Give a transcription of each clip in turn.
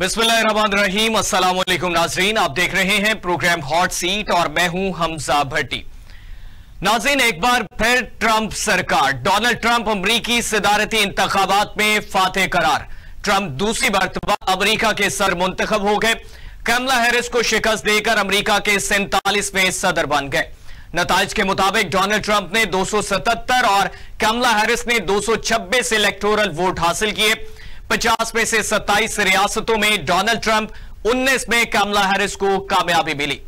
बिस्मिल्लाहिर्रहमानिर्रहीम, अस्सलाम वालेकुम नाज़रीन, आप देख रहे हैं प्रोग्राम हॉट सीट और मैं हूं हमजा भट्टी। नाज़रीन, एक बार फिर ट्रंप सरकार, डोनाल्ड ट्रंप अमरीकी सदारती इंतखाबात में फातेह करार। ट्रंप दूसरी मरतबा अमरीका के सर मुंतखब हो गए। कमला हैरिस को शिकस्त देकर अमरीका के 47वें सदर बन गए। नताइज के मुताबिक डोनाल्ड ट्रंप ने 277 और कमला हैरिस ने 226 इलेक्टोरल वोट हासिल किए। 50 में से 27 रियासतों में डोनाल्ड ट्रंप, 19 में कमला हैरिस को कामयाबी मिली।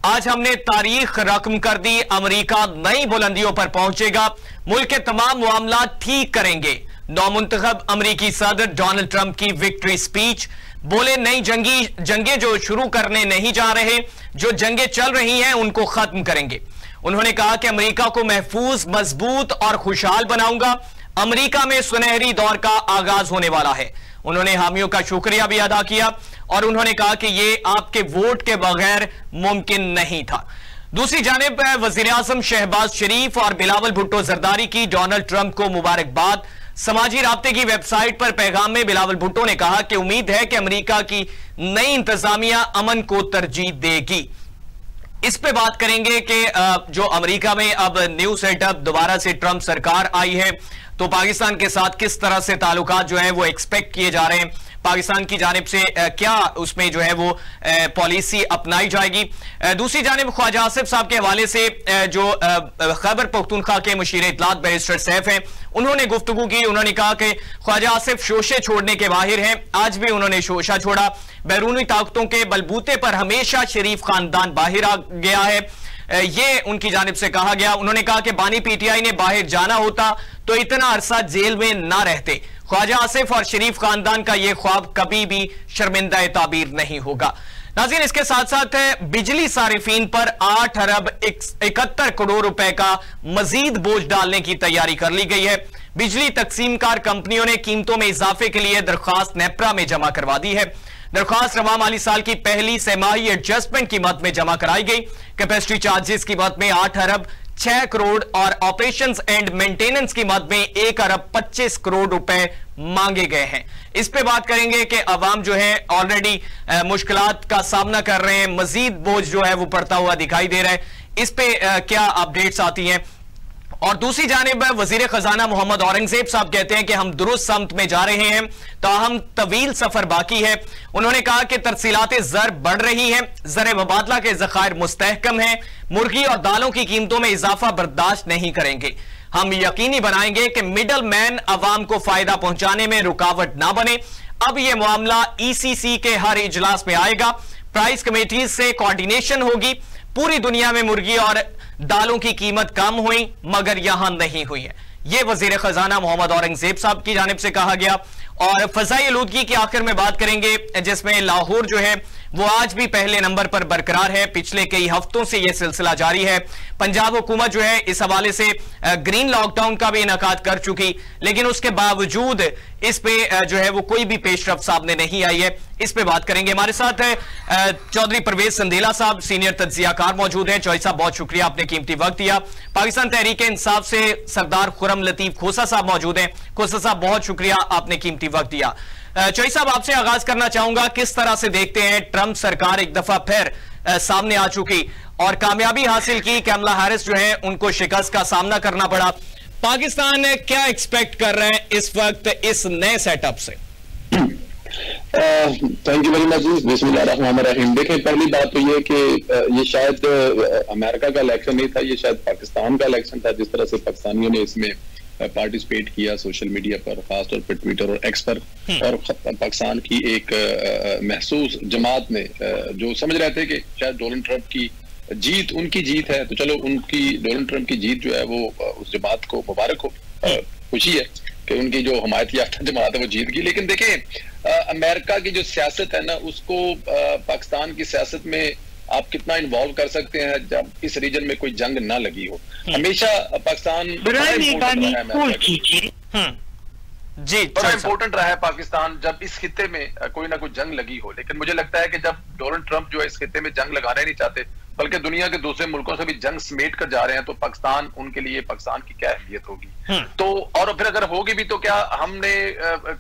आज हमने तारीख रकम कर दी, अमरीका नई बुलंदियों पर पहुंचेगा, मुल्क के तमाम मामला ठीक करेंगे। नौमुंतखब अमरीकी सदर डोनाल्ड ट्रंप की विक्ट्री स्पीच, बोले नई जंगें जो शुरू करने नहीं जा रहे, जो जंगें चल रही हैं उनको खत्म करेंगे। उन्होंने कहा कि अमरीका को महफूज, मजबूत और खुशहाल बनाऊंगा। अमरीका में सुनहरी दौर का आगाज होने वाला है। उन्होंने हामियों का शुक्रिया भी अदा किया और उन्होंने कहा कि यह आपके वोट के बगैर मुमकिन नहीं था। दूसरी जानिब वजीर आजम शहबाज शरीफ और बिलावल भुट्टो जरदारी की डोनाल्ड ट्रंप को मुबारकबाद। समाजी राब्ते की वेबसाइट पर पैगाम में बिलावल भुट्टो ने कहा कि उम्मीद है कि अमरीका की नई इंतजामिया अमन को तरजीह देगी। इस पे बात करेंगे कि जो अमेरिका में अब न्यू सेटअप दोबारा से ट्रंप सरकार आई है, तो पाकिस्तान के साथ किस तरह से ताल्लुकात जो है वो एक्सपेक्ट किए जा रहे हैं, पाकिस्तान की जानिब से क्या उसमें जो है वो पॉलिसी अपनाई जाएगी। दूसरी जानिब ख्वाजा आसिफ साहब के हवाले से जो खैबर पख्तूनख्वा के मुशीर इत्तलात बैरिस्टर सैफ हैं, उन्होंने गुफ्तगू की। उन्होंने कहा कि ख्वाजा आसिफ शोशे छोड़ने के माहिर हैं, आज भी उन्होंने शोशा छोड़ा। बैरूनी ताकतों के बलबूते पर हमेशा शरीफ खानदान बाहर आ गया है, ये उनकी जानिब से कहा गया। उन्होंने कहा कि बानी पीटीआई ने बाहर जाना होता तो इतना अरसा जेल में ना रहते। ख्वाजा आसिफ और शरीफ खानदान का यह ख्वाब कभी भी शर्मिंदा ताबीर नहीं होगा। नाज़रीन, इसके साथ साथ बिजली सारिफीन पर 8 अरब 71 करोड़ रुपए का मजीद बोझ डालने की तैयारी कर ली गई है। बिजली तकसीमकार कंपनियों ने कीमतों में इजाफे के लिए दरख्वास्त नेप्रा में जमा करवा दी है। दरख्वास्त रवा माली साल की पहली सेमाही एडजस्टमेंट की मद में जमा कराई गई। कैपेसिटी चार्जेस की मद में 8 अरब 6 करोड़ और ऑपरेशंस एंड मेंटेनेंस की मद में 1 अरब 25 करोड़ रुपए मांगे गए हैं। इस पे बात करेंगे कि अवाम जो है ऑलरेडी मुश्किलात का सामना कर रहे हैं, मजीद बोझ जो है वो पड़ता हुआ दिखाई दे रहा है। इस पे क्या अपडेट्स आती हैं। और दूसरी जानिब वजीर खजाना मोहम्मद औरंगजेब साहब कहते हैं कि हम दुरुस्त समत में जा रहे हैं, ताहम तवील सफर बाकी है। उन्होंने कहा कि तरसीलात ज़र बढ़ रही हैं, ज़र मुबादला के ज़खायर मुस्तहकम हैं, मुर्गी और दालों की कीमतों में इजाफा बर्दाश्त नहीं करेंगे। हम यकीनी बनाएंगे कि मिडल मैन अवाम को फायदा पहुंचाने में रुकावट ना बने। अब यह मामला ECC के हर इजलास में आएगा, प्राइस कमेटीज से कोऑर्डिनेशन होगी। पूरी दुनिया में मुर्गी और दालों की कीमत कम हुई मगर यहां नहीं हुई है, यह वजीर खजाना मोहम्मद औरंगजेब साहब की जानिब से कहा गया। और फजाई आलूदगी की आखिर में बात करेंगे, जिसमें लाहौर जो है वो आज भी पहले नंबर पर बरकरार है। पिछले कई हफ्तों से यह सिलसिला जारी है। पंजाब हुकूमत जो है इस हवाले से ग्रीन लॉकडाउन का भी इनेकाद कर चुकी, लेकिन उसके बावजूद इस पे जो है वो कोई भी पेशरफ सामने नहीं आई है। इस पे बात करेंगे। हमारे साथ है चौधरी परवेज संदेला साहब, सीनियर तज्जियाकार मौजूद हैं। चौधरी साहब, बहुत शुक्रिया, आपने कीमती वक्त दिया। पाकिस्तान तहरीक इंसाफ से सरदार खुरम लतीफ खोसा साहब मौजूद हैं। खोसा साहब, बहुत शुक्रिया, आपने कीमती वक्त दिया। चौधरी साहब, आपसे आगाज करना चाहूंगा, किस तरह से देखते हैं ट्रंप सरकार एक दफा फिर सामने आ चुकी और कामयाबी हासिल की, कमला हैरिस जो है उनको शिकस्त का सामना करना पड़ा। पाकिस्तान क्या एक्सपेक्ट कर रहे हैं इस वक्त इस नए सेटअप से? Thank you very much. बिस्मिल्लाहिर्रहमानिर्रहीम। देखें, पहली बात तो ये कि ये शायद अमेरिका का इलेक्शन नहीं था, ये शायद पाकिस्तान का इलेक्शन था। जिस तरह से पाकिस्तानियों ने इसमें पार्टिसिपेट किया सोशल मीडिया पर, खासतौर पर ट्विटर और एक्स पर, और पाकिस्तान की एक महसूस जमात ने जो समझ रहे थे कि शायद डोनाल्ड ट्रंप की जीत उनकी जीत है, तो चलो उनकी डोनाल्ड ट्रंप की जीत जो है वो उस जमात को मुबारक हो, खुशी है कि उनकी जो हमायत याफ्ता जमात है वो जीत गई। लेकिन देखें, अमेरिका की जो सियासत है ना, उसको पाकिस्तान की सियासत में आप कितना इन्वॉल्व कर सकते हैं जब इस रीजन में कोई जंग ना लगी हो। हमेशा पाकिस्तान जी बड़ा इंपॉर्टेंट रहा है पाकिस्तान जब इस खित्ते में कोई ना कोई जंग लगी हो। लेकिन मुझे लगता है कि जब डोनाल्ड ट्रंप जो है इस खित्ते में जंग लगाना नहीं चाहते, बल्कि दुनिया के दूसरे मुल्कों से भी जंग समेट कर जा रहे हैं, तो पाकिस्तान उनके लिए, पाकिस्तान की क्या अहमियत होगी। तो और फिर अगर होगी भी तो क्या हमने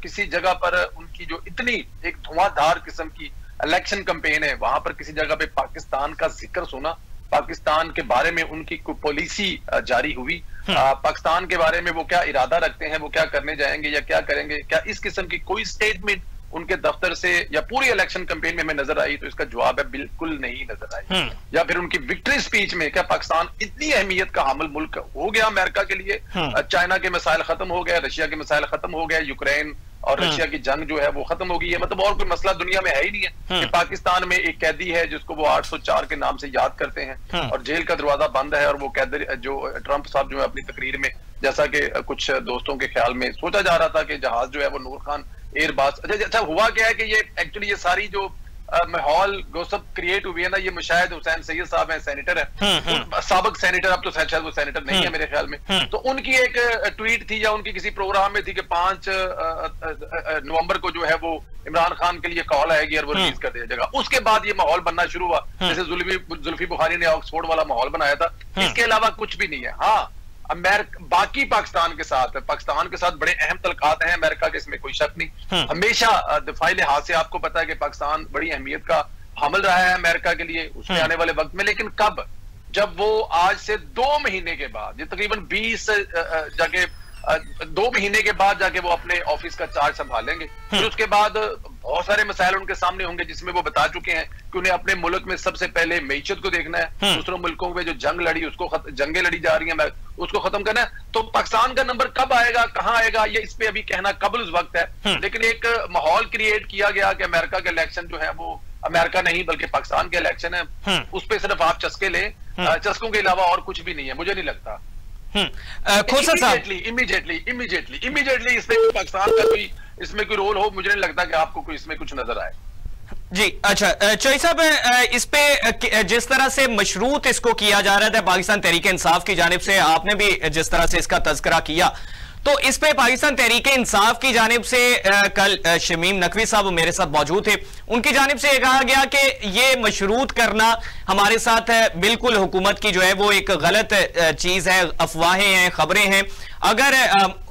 किसी जगह पर उनकी जो इतनी एक धुआंधार किस्म की इलेक्शन कैंपेन है, वहां पर किसी जगह पे पाकिस्तान का जिक्र सुना, पाकिस्तान के बारे में उनकी कोई पॉलिसी जारी हुई, पाकिस्तान के बारे में वो क्या इरादा रखते हैं, वो क्या करने जाएंगे या क्या करेंगे, क्या इस किस्म की कोई स्टेटमेंट उनके दफ्तर से या पूरी इलेक्शन कैंपेन में हमें नजर आई? तो इसका जवाब है बिल्कुल नहीं नजर आई। या फिर उनकी विक्ट्री स्पीच में क्या पाकिस्तान इतनी अहमियत का हामिल मुल्क हो गया अमेरिका के लिए? चाइना के मसाइल खत्म हो गए, रशिया के मसाइल खत्म हो गए, यूक्रेन और रशिया की जंग जो है वो खत्म हो गई है, मतलब और कोई मसला दुनिया में है ही नहीं है कि पाकिस्तान में एक कैदी है जिसको वो 804 के नाम से याद करते हैं और जेल का दरवाजा बंद है, और वो कैदी जो ट्रंप साहब जो है अपनी तकरीर में, जैसा कि कुछ दोस्तों के ख्याल में सोचा जा रहा था कि जहाज जो है वो नूर खान एयरबस, अच्छा हुआ क्या है कि ये एक्चुअली ये सारी जो माहौल गोसप क्रिएट हुई है ना, ये मुशाहिद हुसैन सैयद साहब हैं, सेनेटर है, साबिक सेनेटर, अब तो शायद वो सेनेटर नहीं है मेरे ख्याल में, तो उनकी एक ट्वीट थी या उनकी किसी प्रोग्राम में थी कि 5 नवंबर को जो है वो इमरान खान के लिए कॉल आएगी और वो रिलीज कर दिया जाएगा। उसके बाद ये माहौल बनना शुरू हुआ, जैसे जुल्फी बुखारी ने ऑक्सफोर्ड वाला माहौल बनाया था। इसके अलावा कुछ भी नहीं है। हाँ, अमेरिका बाकी पाकिस्तान के साथ बड़े अहम तलकात हैं अमेरिका के, इसमें कोई शक नहीं। हमेशा दफाई लिहाज से आपको पता है कि पाकिस्तान बड़ी अहमियत का हामिल रहा है अमेरिका के लिए उसमें आने वाले वक्त में, लेकिन कब? जब वो आज से 2 महीने के बाद, ये तकरीबन 20 जाके 2 महीने के बाद जाके वो अपने ऑफिस का चार्ज संभालेंगे। फिर उसके बाद बहुत सारे मसाइल उनके सामने होंगे जिसमें वो बता चुके हैं कि उन्हें अपने मुल्क में सबसे पहले मईशत को देखना है, दूसरों मुल्कों में जो जंग लड़ी उसको जंगें लड़ी जा रही हैं उसको खत्म करना है। तो पाकिस्तान का नंबर कब आएगा, कहां आएगा, ये इस पे अभी कहना कबल वक्त है। लेकिन एक माहौल क्रिएट किया गया कि अमेरिका के इलेक्शन जो है वो अमेरिका नहीं बल्कि पाकिस्तान के इलेक्शन है, उस पर सिर्फ आप चस्के लें, चस्कों के अलावा और कुछ भी नहीं है, मुझे नहीं लगता। खोसा साहब इमीडिएटली इसमें पाकिस्तान का कोई इसमें कोई रोल हो, मुझे नहीं लगता कि आपको कोई इसमें कुछ नजर आए। जी अच्छा, चौधरी साहब, इस पे जिस तरह से मशरूत इसको किया जा रहा था पाकिस्तान तहरीक इंसाफ की जानिब से, आपने भी जिस तरह से इसका तज़किरा किया, तो इस पे पाकिस्तान तहरीक इंसाफ की जानिब से कल शमीम नकवी साहब मेरे साथ मौजूद थे, उनकी जानिब से कहा गया कि ये मशरूत करना हमारे साथ बिल्कुल हुकूमत की जो है वो एक गलत चीज है, अफवाहें हैं, खबरें हैं। अगर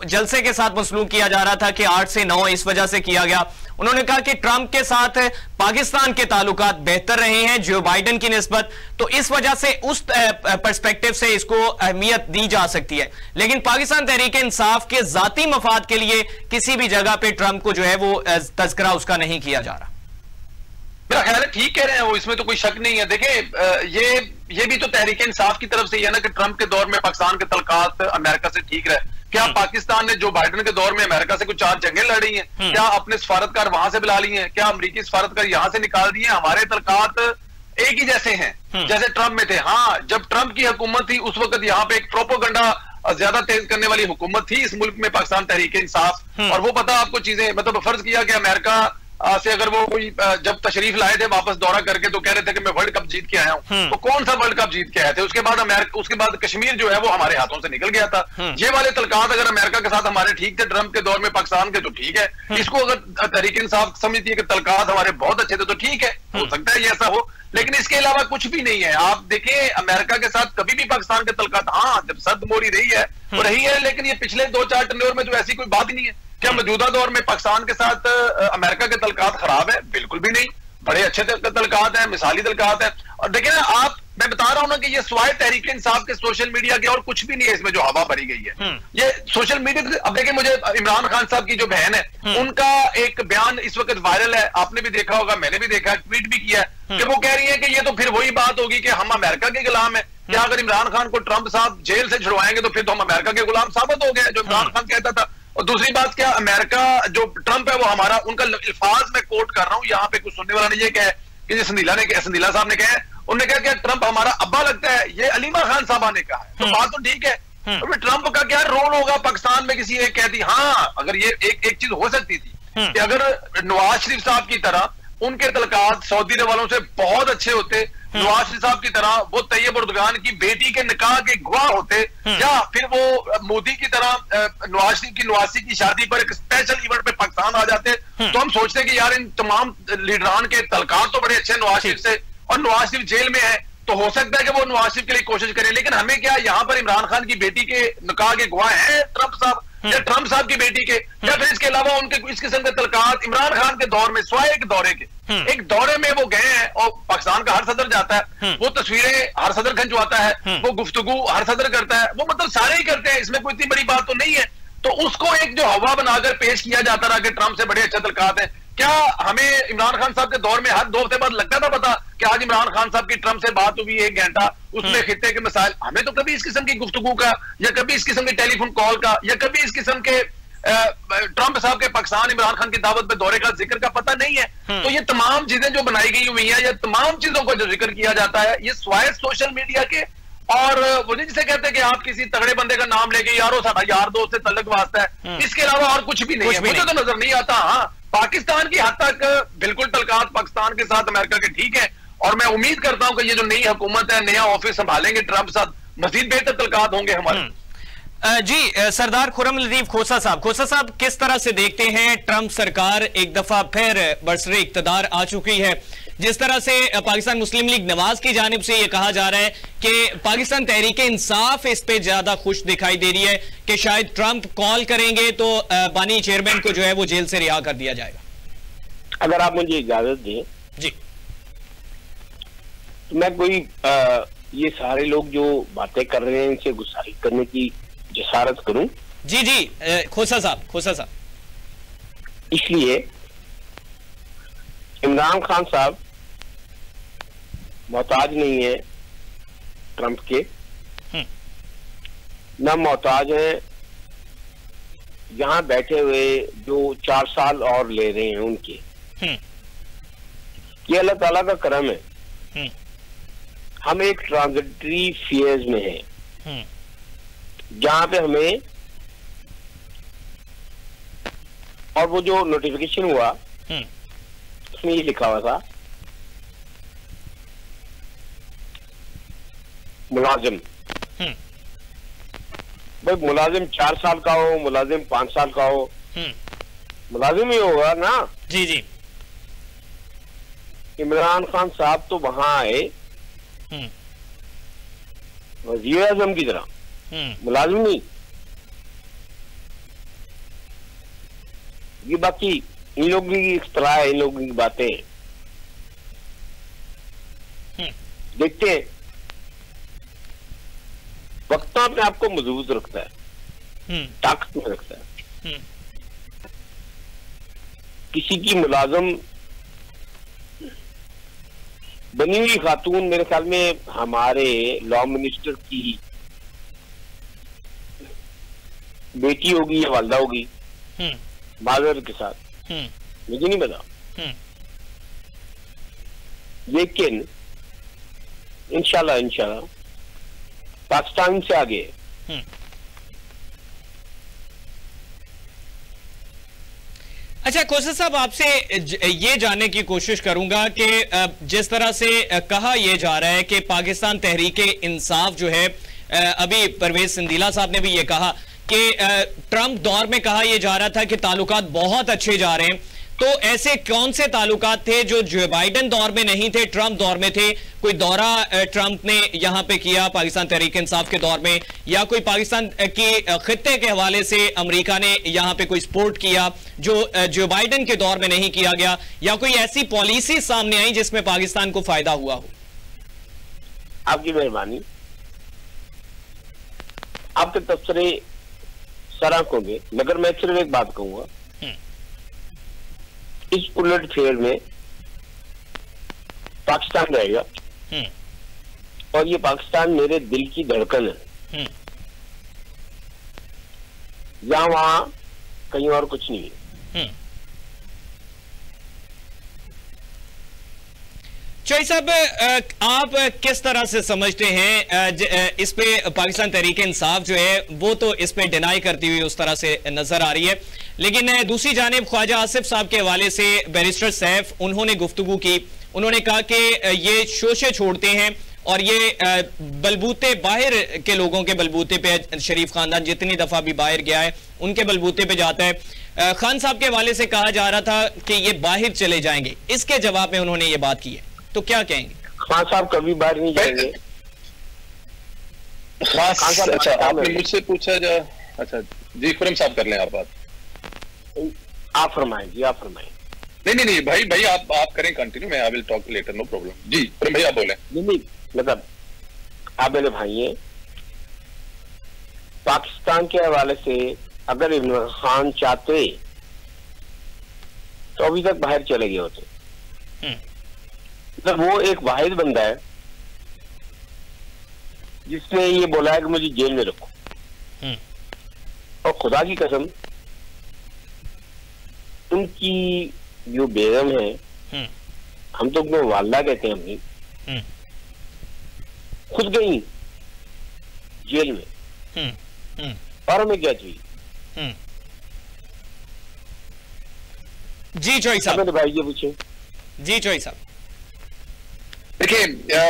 जलसे के साथ मसलूक किया जा रहा था कि 8 से 9 इस वजह से किया गया, उन्होंने कहा कि ट्रंप के साथ पाकिस्तान के ताल्लुकात बेहतर रहे हैं जो बाइडन की निस्बत, तो इस वजह से उस पर्सपेक्टिव से इसको अहमियत दी जा सकती है। लेकिन पाकिस्तान तहरीक इंसाफ के जाती मफाद के लिए किसी भी जगह पे ट्रंप को जो है वो तज़किरा उसका नहीं किया जा रहा। मेरा ख्याल है ठीक कह रहे हैं वो, इसमें तो कोई शक नहीं है। देखिए ये भी तो तहरीक इंसाफ की तरफ से ही है ना कि ट्रंप के दौर में पाकिस्तान के तल्कात अमेरिका से ठीक रहे। क्या पाकिस्तान ने जो बाइडन के दौर में अमेरिका से कुछ 4 जंगें लड़ी हैं? क्या अपने सफारतकार वहां से बुला ली हैं? क्या अमरीकी सफारतकार यहां से निकाल दिए? हमारे तल्कात एक ही जैसे हैं जैसे ट्रंप में थे। हाँ, जब ट्रंप की हुकूमत थी उस वक्त यहाँ पे एक प्रोपोगंडा ज्यादा तेज करने वाली हुकूमत थी इस मुल्क में, पाकिस्तान तहरीक इंसाफ, और वो पता आपको चीजें, मतलब फर्ज किया कि अमेरिका से अगर वो कोई जब तशरीफ लाए थे वापस दौरा करके तो कह रहे थे कि मैं वर्ल्ड कप जीत के आया हूं, तो कौन सा वर्ल्ड कप जीत के आए थे? उसके बाद कश्मीर जो है वो हमारे हाथों से निकल गया था। ये वाले तलकात अगर अमेरिका के साथ हमारे ठीक थे ट्रंप के दौर में पाकिस्तान के, तो ठीक है। इसको अगर तहरीक इंसाफ समझती है कि तलकात हमारे बहुत अच्छे थे तो ठीक है, हो सकता है ये ऐसा हो, लेकिन इसके अलावा कुछ भी नहीं है। आप देखिए अमेरिका के साथ कभी भी पाकिस्तान के तलकात, हाँ जब सर्दमोरी रही है वो रही है, लेकिन ये पिछले 2-4 टर्नओवर में तो ऐसी कोई बात ही नहीं है। क्या मौजूदा दौर में पाकिस्तान के साथ अमेरिका के तलकात खराब है? बिल्कुल भी नहीं, बड़े अच्छे तलकात हैं, मिसाली तलकात हैं। और देखिए ना मैं बता रहा हूं ना कि ये स्वाय तहरीक इंसाफ के सोशल मीडिया के और कुछ भी नहीं है इसमें जो हवा भरी गई है। ये सोशल मीडिया, अब देखिए मुझे इमरान खान साहब की जो बहन है उनका एक बयान इस वक्त वायरल है, आपने भी देखा होगा, मैंने भी देखा, ट्वीट भी किया है कि वो कह रही है कि ये तो फिर वही बात होगी कि हम अमेरिका के गुलाम है। क्या अगर इमरान खान को ट्रंप साहब जेल से छुड़वाएंगे तो फिर तो हम अमेरिका के गुलाम साबित हो गए, जो इमरान खान कहता था। और दूसरी बात, क्या अमेरिका जो ट्रंप है वो हमारा, उनका अल्फाज मैं कोट कर रहा हूं, यहाँ पे कुछ सुनने वाला नहीं, ये कहे कि संदीला साहब ने कहा, उन्होंने कहा कि ट्रंप हमारा अब्बा लगता है, ये अलीमा खान साहबा ने कहा है, तो बात तो ठीक है। ट्रंप का क्या रोल होगा पाकिस्तान में? किसी एक कहती, हाँ अगर ये एक चीज हो सकती थी कि अगर नवाज शरीफ साहब की तरह उनके तलकात सऊदी वालों से बहुत अच्छे होते, नवाज शरीफ साहब की तरह वो तैयब उर्दगान की बेटी के निकाह के गवाह होते, या फिर वो मोदी की तरह नवाज शरीफ की नवासी की शादी पर एक स्पेशल इवेंट पे पाकिस्तान आ जाते, तो हम सोचते कि यार इन तमाम लीडरान के तलकात तो बड़े अच्छे नवाज शरीफ से, और नवाज शरीफ जेल में है, तो हो सकता है कि वो नवाज शरीफ के लिए कोशिश करें, लेकिन हमें क्या, यहाँ पर इमरान खान की बेटी के निकाह के गवाह हैं ट्रंप साहब, या ट्रंप साहब की बेटी के, या फिर इसके अलावा उनके इस किस्म के तलकात इमरान खान के दौर में, स्वाय एक दौरे के, एक दौरे में वो गए हैं और पाकिस्तान का हर सदर जाता है, वो तस्वीरें हर सदर खंचवाता है, वो गुफ्तगू हर सदर करता है, वो मतलब सारे ही करते हैं, इसमें कोई इतनी बड़ी बात तो नहीं है। तो उसको एक जो हवा बनाकर पेश किया जाता रहा कि ट्रंप से बड़े अच्छे तलकात हैं। क्या हमें इमरान खान साहब के दौर में हर 2 हफ्ते बाद लगता था पता कि आज इमरान खान साहब की ट्रंप से बात हुई 1 घंटा, उसमें खित्ते के मसाइल, हमें तो कभी इस किस्म की गुफ्तगू का, या कभी इस किस्म के टेलीफोन कॉल का, या कभी इस किस्म के ट्रंप साहब के पाकिस्तान इमरान खान की दावत पे दौरे का जिक्र का पता नहीं है। तो ये तमाम चीजें जो बनाई गई हुई है, या तमाम चीजों को जो जिक्र किया जाता है, ये स्वायत्त सोशल मीडिया के, और वो जिसे कहते हैं कि आप किसी तगड़े बंदे का नाम लेके यारो साडा यार दोस्त से तल्लक वास्ता है, इसके अलावा और कुछ भी नहीं है, मुझे तो नजर नहीं आता। हाँ, पाकिस्तान की हद तक बिल्कुल तलकात पाकिस्तान के साथ अमेरिका के ठीक है, और मैं उम्मीद करता हूं कि ये जो नई हुकूमत है, नया ऑफिस संभालेंगे ट्रंप साहब, मजीद बेहतर तलकात होंगे हमारे। जी सरदार खुर्रम लतीफ खोसा साहब, किस तरह से देखते हैं ट्रंप सरकार एक दफा फिर बरसरे इक्तदार आ चुकी है, जिस तरह से पाकिस्तान मुस्लिम लीग नवाज की जानिब से यह कहा जा रहा है कि पाकिस्तान तहरीक इंसाफ इस पे ज्यादा खुश दिखाई दे रही है कि शायद ट्रंप कॉल करेंगे तो बानी चेयरमैन को जो है वो जेल से रिहा कर दिया जाएगा। अगर आप मुझे इजाजत दें जी, तो मैं कोई ये सारे लोग जो बातें कर रहे हैं इनसे गुस्ताखी करने की जसारत करूं? जी खोसा साहब, इसलिए इमरान खान साहब मोहताज नहीं है ट्रंप के, न मोहताज है यहां बैठे हुए जो 4 साल और ले रहे हैं उनके। ये अल्लाह ताला का करम है, हम एक ट्रांजिटरी फेज में हैं जहां पे हमें, और वो जो नोटिफिकेशन हुआ उसमें ये लिखा हुआ था मुलाजिम, भाई मुलाजिम 4 साल का हो, मुलाजिम 5 साल का हो, मुलाजिम ही होगा ना। जी इमरान खान साहब तो वहां आए वज़ीर आज़म की तरह, मुलाजिम नहीं। ये बाकी इन लोगों की इख्तलाफ है, इन लोगों की बातें देखते हैं। वक्त अपने आप को मजबूत रखता है, ताकत में रखता है। किसी की मुलाजम बनी हुई खातून, मेरे ख्याल में हमारे लॉ मिनिस्टर की बेटी होगी या वालदा होगी, माजर के साथ, मुझे नहीं पता, लेकिन इंशाल्लाह पाकिस्तान से आगे अच्छा खोसा साहब, आपसे ये जानने की कोशिश करूंगा कि जिस तरह से कहा यह जा रहा है कि पाकिस्तान तहरीक इंसाफ जो है, अभी परवेज सिंदीला साहब ने भी ये कहा कि ट्रंप दौर में कहा यह जा रहा था कि ताल्लुकात बहुत अच्छे जा रहे हैं, तो ऐसे कौन से ताल्लुकात थे जो बाइडेन दौर में नहीं थे, ट्रंप दौर में थे? कोई दौरा ट्रंप ने यहां पे किया पाकिस्तान तहरीक इंसाफ के दौर में, या कोई पाकिस्तान की खित्ते के हवाले से अमेरिका ने यहां पे कोई सपोर्ट किया जो बाइडेन के दौर में नहीं किया गया, या कोई ऐसी पॉलिसी सामने आई जिसमें पाकिस्तान को फायदा हुआ हो? आपकी मेहरबानी। आपके तबसरे सराख होंगे, मगर मैं सिर्फ एक बात कहूंगा, इस उलट फेर में पाकिस्तान रहेगा, और ये पाकिस्तान मेरे दिल की धड़कन है, जहां वहां कहीं और कुछ नहीं है। चौधरी साहब, आप किस तरह से समझते हैं इस पे पाकिस्तान तहरीक इंसाफ जो है वो तो इस पे डिनाई करती हुई उस तरह से नजर आ रही है, लेकिन दूसरी जानिब ख्वाजा आसिफ साहब के हवाले से बैरिस्टर सैफ उन्होंने गुफ्तगू की, उन्होंने कहा कि ये शोशे छोड़ते हैं और ये बलबूते बाहर के लोगों के बलबूते पे, शरीफ खानदान जितनी दफा भी बाहर गया है उनके बलबूते पे जाता है। खान साहब के हवाले से कहा जा रहा था कि ये बाहर चले जाएंगे, इसके जवाब में उन्होंने ये बात की है, तो क्या कहेंगे? खान साहब कभी बाहर नहीं जाएंगे। खान साहब, अच्छा आपने मुझसे पूछा जा, अच्छा जी खुरम साहब कर लें आप बात। आप फरमाएं जी, आप फरमाएं। नहीं भाई आप करें कंटिन्यू, मैं I will talk later, no problem. जी खुरम भाई आप बोले। नहीं मतलब आप मेरे भाई हैं, पाकिस्तान के हवाले से अगर इमरान खान चाहते तो अभी तक बाहर चले गए होते। मतलब वो एक वाहिद बंदा है जिसने ये बोला है कि मुझे जेल में रखो, और खुदा की कसम उनकी जो बेगम है, हम तो उनको वालदा कहते हैं अपनी, खुद गई जेल में, और हमें क्या चाहिए। जी चौई साहब, मेरे भाई ये पूछे। जी चौई साहब, देखिए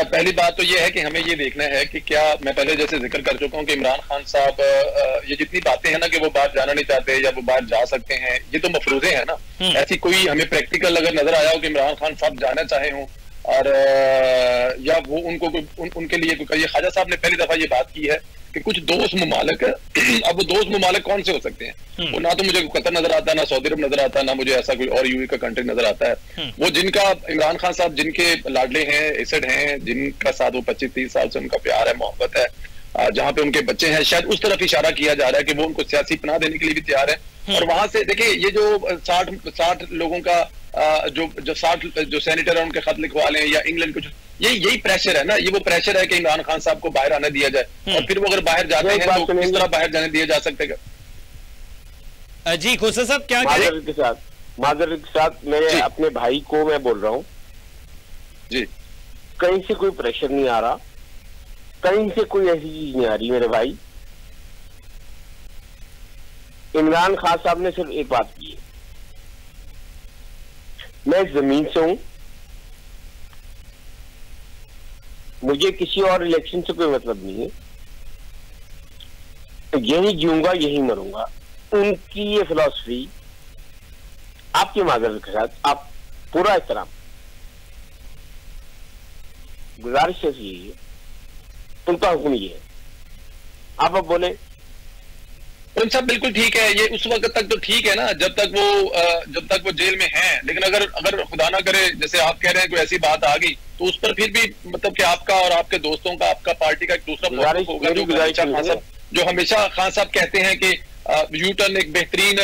पहली बात तो ये है कि हमें ये देखना है कि क्या, मैं पहले जैसे जिक्र कर चुका हूं कि इमरान खान साहब ये जितनी बातें हैं ना कि वो बाहर जाना नहीं चाहते या वो बाहर जा सकते हैं, ये तो मफरूजे हैं ना। ऐसी कोई हमें प्रैक्टिकल अगर नजर आया हो कि इमरान खान साहब जाना चाहे हों और या वो उनके लिए कोई, ख्वाजा साहब ने पहली दफा ये बात की है कि कुछ दोस्त मुमालिक, अब वो दोस्त मुमालिक कौन से हो सकते हैं, वो ना तो मुझे कतर नजर आता, ना सऊदी अरब नजर आता, ना मुझे ऐसा कोई और यूए का कंट्री नजर आता है। वो जिनका इमरान खान साहब जिनके लाडले हैं, एसिड हैं, जिनका साथ वो 25-30 साल से उनका प्यार है, मोहब्बत है, जहाँ पे उनके बच्चे हैं, शायद उस तरफ इशारा किया जा रहा है कि वो उनको सियासी पनाह देने के लिए भी तैयार है। और वहां से देखिए ये जो 60 लोगों का जो 60 जो सेनेटर है उनके खत लिखवा लें या इंग्लैंड कुछ, यही प्रेशर है ना, ये वो प्रेशर है कि इमरान खान साहब को बाहर आने दिया जाए। और फिर वो अगर बाहर जाते हैं तो किस तरह बाहर जाने दिया जा सकते हैं। जी खोसा साहब क्या माजरत के साथ मैं अपने भाई को मैं बोल रहा हूँ जी, कहीं से कोई प्रेशर नहीं आ रहा, कहीं से कोई ऐसी चीज नहीं आ रही मेरे भाई। इमरान खान साहब ने सिर्फ एक बात की है, मैं जमीन से हूं, मुझे किसी और इलेक्शन से कोई मतलब नहीं है, तो यही जीऊंगा यही मरूंगा। उनकी ये फिलॉसफी आपकी माजरत के साथ आप पूरा एहतराम, गुजारिश सिर्फ यही है, उनका हुक्म ये है। आप अब बोले। उन सब बिल्कुल ठीक है, ये उस वक्त तक तो ठीक है ना जब तक वो जेल में हैं। लेकिन अगर खुदा ना करे जैसे आप कह रहे हैं कोई ऐसी बात आ गई तो उस पर फिर भी मतलब कि आपका और आपके दोस्तों का, आपका पार्टी का एक दूसरा मौक़िफ़ होगा। जो हमेशा खान साहब कहते हैं कि यू टर्न एक बेहतरीन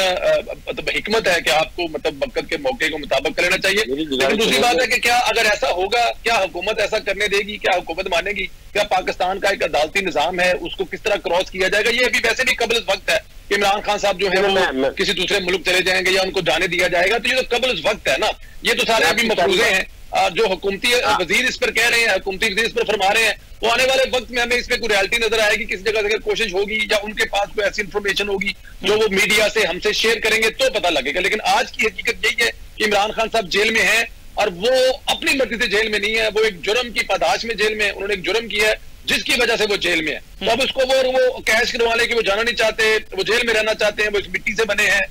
मतलब हिकमत है कि आपको मतलब वक्त के मौके को मुताबिक कर लेना चाहिए। लेकिन दूसरी बात है कि क्या अगर ऐसा होगा, क्या हुकूमत ऐसा करने देगी, क्या हुकूमत मानेगी, क्या पाकिस्तान का एक अदालती निजाम है उसको किस तरह क्रॉस किया जाएगा। ये अभी वैसे भी कबल वक्त है कि इमरान खान साहब जो है वो किसी दूसरे मुल्क चले जाएंगे या उनको जाने दिया जाएगा, तो ये तो कबल वक्त है ना। ये तो सारे अभी मफरूजे हैं जो हुकूमती वजीर इस पर कह रहे हैं, हुकूमती वजीर इस पर फरमा रहे हैं। वो आने वाले वक्त में हमें इस पे कोई रियलिटी नजर आएगी, किसी जगह से कोशिश होगी या उनके पास कोई ऐसी इंफॉर्मेशन होगी जो वो मीडिया से हमसे शेयर करेंगे तो पता लगेगा। लेकिन आज की हकीकत यही है कि इमरान खान साहब जेल में हैं और वो अपनी मर्जी से जेल में नहीं है, वो एक जुर्म की पादाश में जेल में, उन्होंने एक जुर्म किया है जिसकी वजह से वो जेल में है। तो अब उसको वो कैश करवा ले कि वो जाना नहीं चाहते, वो जेल में रहना चाहते हैं, वो इस मिट्टी से बने हैं।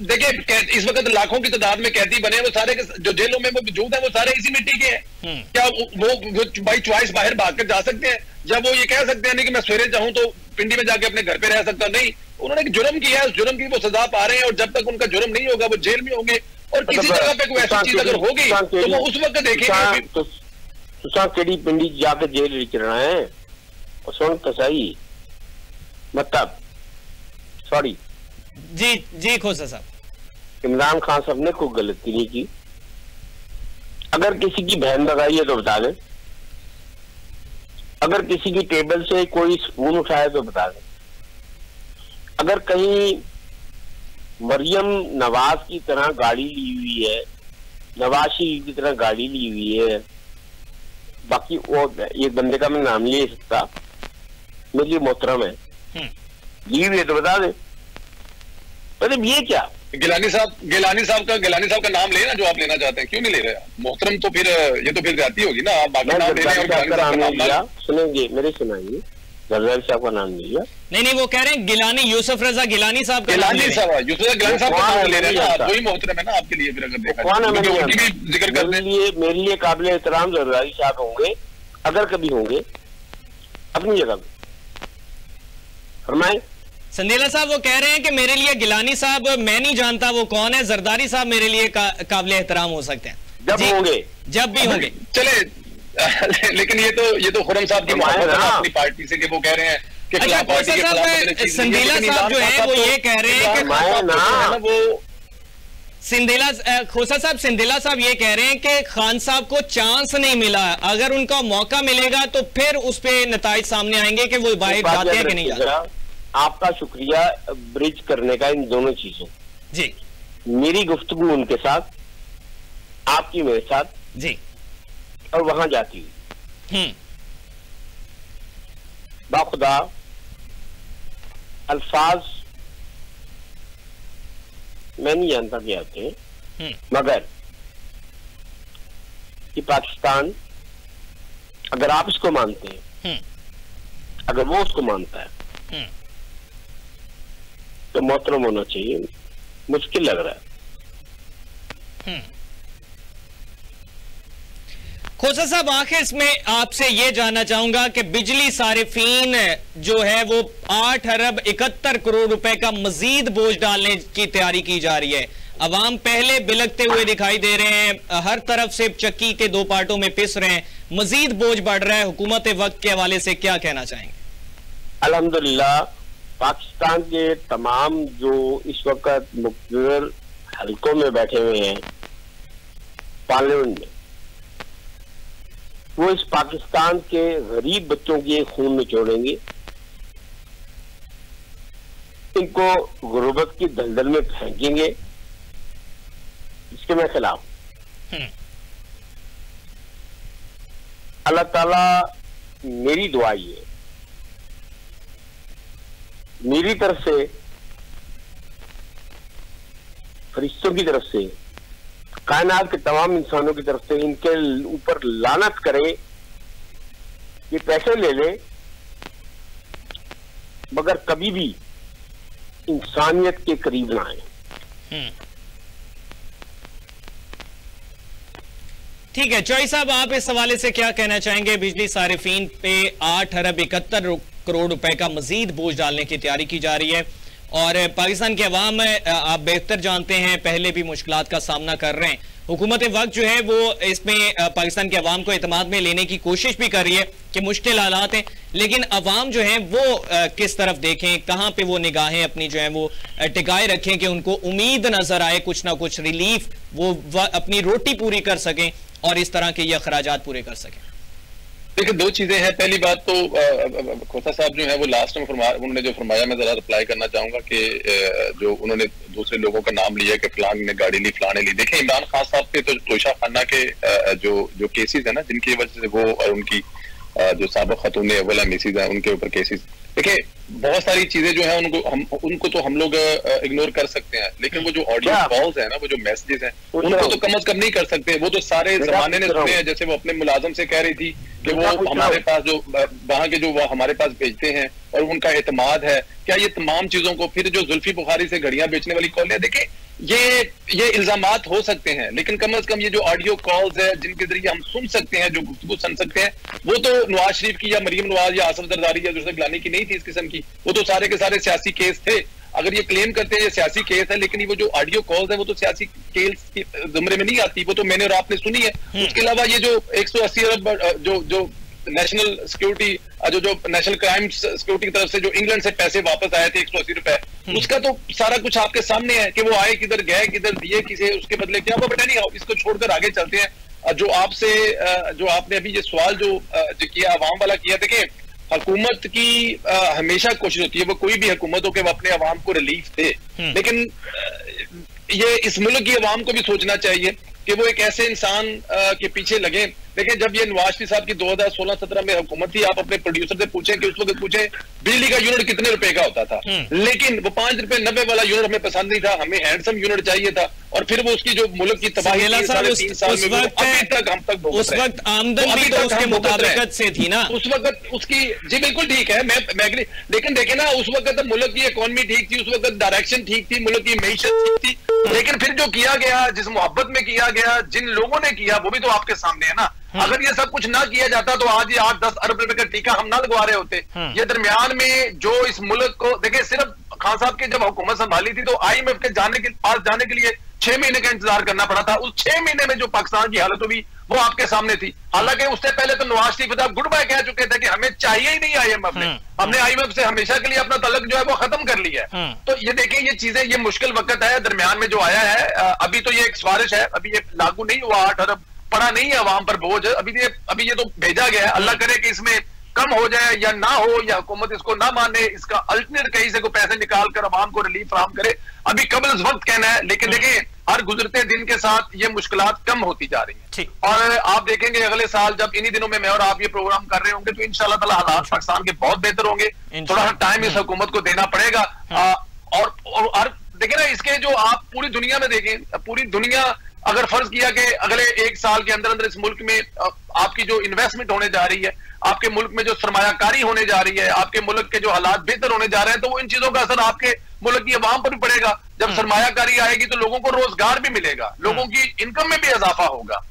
देखिए इस वक्त लाखों की तादाद में कैदी बने हैं, वो सारे जो जेलों में वो मौजूद है वो सारे इसी मिट्टी के हैं। क्या वो बाई चॉइस बाहर भाग कर जा सकते हैं? जब वो ये कह सकते हैं नहीं कि मैं सवेरे चाहूं तो पिंडी में जाके अपने घर पे रह सकता, नहीं, उन्होंने एक जुर्म किया है, उस जुर्म की वो सजा पा रहे हैं और जब तक उनका जुर्म नहीं होगा वो जेल में होंगे। और किसी जगह पे कोई ऐसी चीज अगर होगी तो वो उस वक्त देखेंगे। केड़ी पिंडी जाके जेल विच रहना है सुन तो सही, मतलब सॉरी जी खोसा साहब, इमरान खान साहब ने कोई गलती नहीं की। अगर किसी की बहन लगाई है तो बता दें, अगर किसी की टेबल से कोई स्पून उठाया तो बता दें, अगर कहीं मरियम नवाज की तरह गाड़ी ली हुई है, नवाज शरीफ की तरह गाड़ी ली हुई है, बाकी वो ये बंदे का मैं नाम नहीं ले सकता, मेरे लिए मोहतरम है, ली हुई है तो बता दे। मतलब ये क्या गिलानी साहब का नाम लेना जो आप लेना चाहते हैं, क्यों नहीं ले रहे? मोहतरम तो फिर ये तो फिर जाती होगी ना, आप बाकी नाम ले रहे हैं। सुनेंगे मेरे, सुनाइए जरदारी साहब का नाम नहीं लिया। नहीं, वो कह रहे हैं गिलानी, यूसुफ रजा गिलानी साहब का नाम ले रहे हैं। यूसुफ रजा गिलानी साहब का नाम ले रहे हैं, वही मोहतरम है ना आपके लिए। फिर अगर देखा कौन है, मेरे लिए काबिल एहतराम जरदारी साहब होंगे, अगर कभी होंगे, अपनी जगह पे। फरमाएं। संदेला साहब वो कह रहे हैं कि मेरे लिए गिलानी साहब, मैं नहीं जानता वो कौन है, जरदारी साहब मेरे लिए काबिल एहतराम हो सकते हैं जब भी होंगे। चले, लेकिन ये तो खुरम साहब की मोहब्बत है अपनी पार्टी से, कि वो कह रहे हैं कि संदेला साहब जो है वो ये कह रहे हैं कि वो खोसा साहब, सिंधिला साहब ये कह रहे हैं कि खान साहब को चांस नहीं मिला, अगर उनका मौका मिलेगा तो फिर उस पे नताइज सामने आएंगे कि वो बाहर जाते हैं कि नहीं जाते। आपका शुक्रिया ब्रिज करने का इन दोनों चीजों जी। मेरी गुफ्तगू उनके साथ, आपकी मेरे साथ जी, और वहां जाती हुई बाखुदा अल्फाज मैं नहीं जानता क्या आते हैं, मगर कि पाकिस्तान, अगर आप इसको मानते हैं, अगर वो उसको मानता है, तो मोहतरम होना चाहिए। मुश्किल लग रहा है। खोसा साहब, आखिर इसमें आपसे ये जानना चाहूंगा कि बिजली सारिफीन जो है वो 8 अरब 71 करोड़ रुपए का मजीद बोझ डालने की तैयारी की जा रही है। अवाम पहले बिलकते हुए दिखाई दे रहे हैं, हर तरफ से चक्की के दो पार्टों में पिस रहे हैं, मजीद बोझ बढ़ रहा है। हुकूमत वक्त के हवाले से क्या कहना चाहेंगे? अल्हम्दुलिल्लाह, पाकिस्तान के तमाम जो इस वक्त मुख्तदर हलकों में बैठे हुए हैं पार्लियामेंट में, वो इस पाकिस्तान के गरीब बच्चों के खून निचोड़ेंगे, इनको गुर्बत की दलदल में फेंकेंगे, इसके मैं खिलाफ। अल्लाह ताला, मेरी दुआ ये, मेरी तरफ से, फरिश्तों की तरफ से, कायनात के तमाम इंसानों की तरफ से इनके ऊपर लानत करे कि पैसे ले ले मगर कभी भी इंसानियत के करीब ना आए। ठीक है, चौई साहब, आप इस हवाले से क्या कहना चाहेंगे? बिजली सारिफीन पे 8 अरब 71 करोड़ रुपए का मजीद बोझ डालने की तैयारी की जा रही है और पाकिस्तान के अवाम, आप बेहतर जानते हैं, पहले भी मुश्किलात का सामना कर रहे हैं। हुकूमत वक्त जो है वो इसमें पाकिस्तान के अवाम को एतमाद में लेने की कोशिश भी कर रही है कि मुश्किल हालात हैं, लेकिन अवाम जो है वो किस तरफ देखें, कहाँ पे वो निगाहें अपनी जो है वो टिकाए रखें कि उनको उम्मीद नजर आए, कुछ ना कुछ रिलीफ, वो अपनी रोटी पूरी कर सकें और इस तरह के ये अखराजात पूरे कर सकें। देखिए, दो चीजें हैं। पहली बात तो खोसा साहब जो है वो लास्ट में उन्होंने जो फरमाया, मैं जरा रिप्लाई करना चाहूंगा कि जो उन्होंने दूसरे लोगों का नाम लिया कि फलान ने गाड़ी ली, फलाने ली। देखिए, इमरान खान साहब के तो तोशा खाना के जो केसेस है ना, जिनकी वजह से वो और उनकी जो साबिक खतून अव्वला मिसेज है, उनके ऊपर केसेस, देखिए बहुत सारी चीजें जो है उनको तो हम लोग इग्नोर कर सकते हैं, लेकिन वो जो ऑडियो कॉल्स है ना, वो जो मैसेजेस हैं, उनको तो कम अज कम नहीं कर सकते। वो तो सारे जमाने ने सुने हैं। जैसे वो अपने मुलाजम से कह रही थी कि वो हमारे पास जो वहां के जो वो हमारे पास भेजते हैं और उनका एतमाद है, क्या ये तमाम चीजों को, फिर जो जुल्फी बुखारी से घड़ियां बेचने वाली कॉल है, देखिए ये इल्जामात हो सकते हैं, लेकिन कम अज कम ये जो ऑडियो कॉल्स है जिनके जरिए हम सुन सकते हैं, जो गुफ्तगू सुन सकते हैं, वो तो नवाज शरीफ की या मरीम नवाज या आसफ जरदारी या यूसुफ गिलानी की नहीं थी इस किस्म की। वो तो सारे के सारे सियासी केस थे। अगर ये क्लेम करते हैं ये सियासी केस है, लेकिन वो जो ऑडियो कॉल्स है वो तो सियासी केस के जुमरे में नहीं आती, वो तो मैंने और आपने सुनी है। उसके अलावा ये जो 180 अरब जो नेशनल सिक्योरिटी जो नेशनल क्राइम सिक्योरिटी की तरफ से जो इंग्लैंड से पैसे वापस आए थे 180 रुपए, उसका तो सारा कुछ आपके सामने है कि वो आए किधर, गए किधर, दिए किसे, उसके बदले क्या हुआ। बेटा नहीं, इसको छोड़कर आगे चलते हैं। जो आपने अभी ये सवाल जो किया अवाम वाला किया, देखिए हुकूमत की हमेशा कोशिश होती है, वो कोई भी हुकूमत हो कि वो अपने अवाम को रिलीफ दे, लेकिन ये इस मुल्क की अवाम को भी सोचना चाहिए कि वो एक ऐसे इंसान के पीछे लगे देखिए जब ये नवाज शरीफ साहब की 2016-17 में हुकूमत थी, आप अपने प्रोड्यूसर से पूछें कि उस वक्त पूछे बिजली का यूनिट कितने रुपए का होता था, लेकिन वो 5 रुपए 90 वाला यूनिट हमें पसंद नहीं था, हमें हैंडसम यूनिट चाहिए था। और फिर वो उसकी जो मुल्क की तबाही 3 साल में अभी तक हम तक उस वक्त आमदन भी तो उसके मुताबिकत से थी ना, उस वक्त उसकी, जी बिल्कुल ठीक है, मैं लेकिन देखे ना उस वक्त मुल्क की इकोनॉमी ठीक थी, उस वक्त डायरेक्शन ठीक थी, मुल्क की मईशत ठीक थी, लेकिन फिर जो किया गया, जिस मोहब्बत में किया गया, जिन लोगों ने किया, वो भी तो आपके सामने है ना। अगर ये सब कुछ ना किया जाता तो आज ये 8-10 अरब रुपए का टीका हम ना लगवा रहे होते। ये दरमियान में जो इस मुल्क को देखिए, सिर्फ खान साहब की जब हुकूमत संभाली थी तो IMF के पास जाने के लिए 6 महीने का इंतजार करना पड़ा था। उस 6 महीने में जो पाकिस्तान की हालत हुई वो आपके सामने थी। हालांकि उससे पहले तो नवाज शरीफ साहब गुड बाय कह चुके थे कि हमें चाहिए ही नहीं IMF ने, हमने IMF से हमेशा के लिए अपना तलक जो है वो खत्म कर लिया है। तो ये देखिए, ये चीजें, ये मुश्किल वक्त है दरमियान में जो आया है। अभी तो ये एक सिफारिश है, अभी ये लागू नहीं हुआ, 8 अरब पड़ा नहीं है अवाम पर बोझ, अभी ये तो भेजा गया है। अल्लाह करे कि इसमें कम हो जाए या ना हो, या हुकूमत इसको ना माने, इसका अल्टरनेट कहीं से कोई पैसे निकाल कर अवाम को रिलीफ फराहम करे, अभी कबल वक्त कहना है। लेकिन देखिए, हर गुजरते दिन के साथ ये मुश्किलात कम होती जा रही हैं। और आप देखेंगे अगले साल जब इन्हीं दिनों में मैं और आप ये प्रोग्राम कर रहे होंगे तो इंशाल्लाह ताला हालात पाकिस्तान के बहुत बेहतर होंगे। थोड़ा सा टाइम इस हुकूमत को देना पड़ेगा। और देखिए ना, इसके जो आप पूरी दुनिया में देखें, पूरी दुनिया अगर फर्ज किया कि अगले 1 साल के अंदर अंदर इस मुल्क में आपकी जो इन्वेस्टमेंट होने जा रही है, आपके मुल्क में जो सरमायाकारी होने जा रही है, आपके मुल्क के जो हालात बेहतर होने जा रहे हैं, तो वो इन चीजों का असर आपके मुल्क की अवाम पर भी पड़ेगा। जब सरमायाकारी आएगी तो लोगों को रोजगार भी मिलेगा, लोगों की इनकम में भी इजाफा होगा।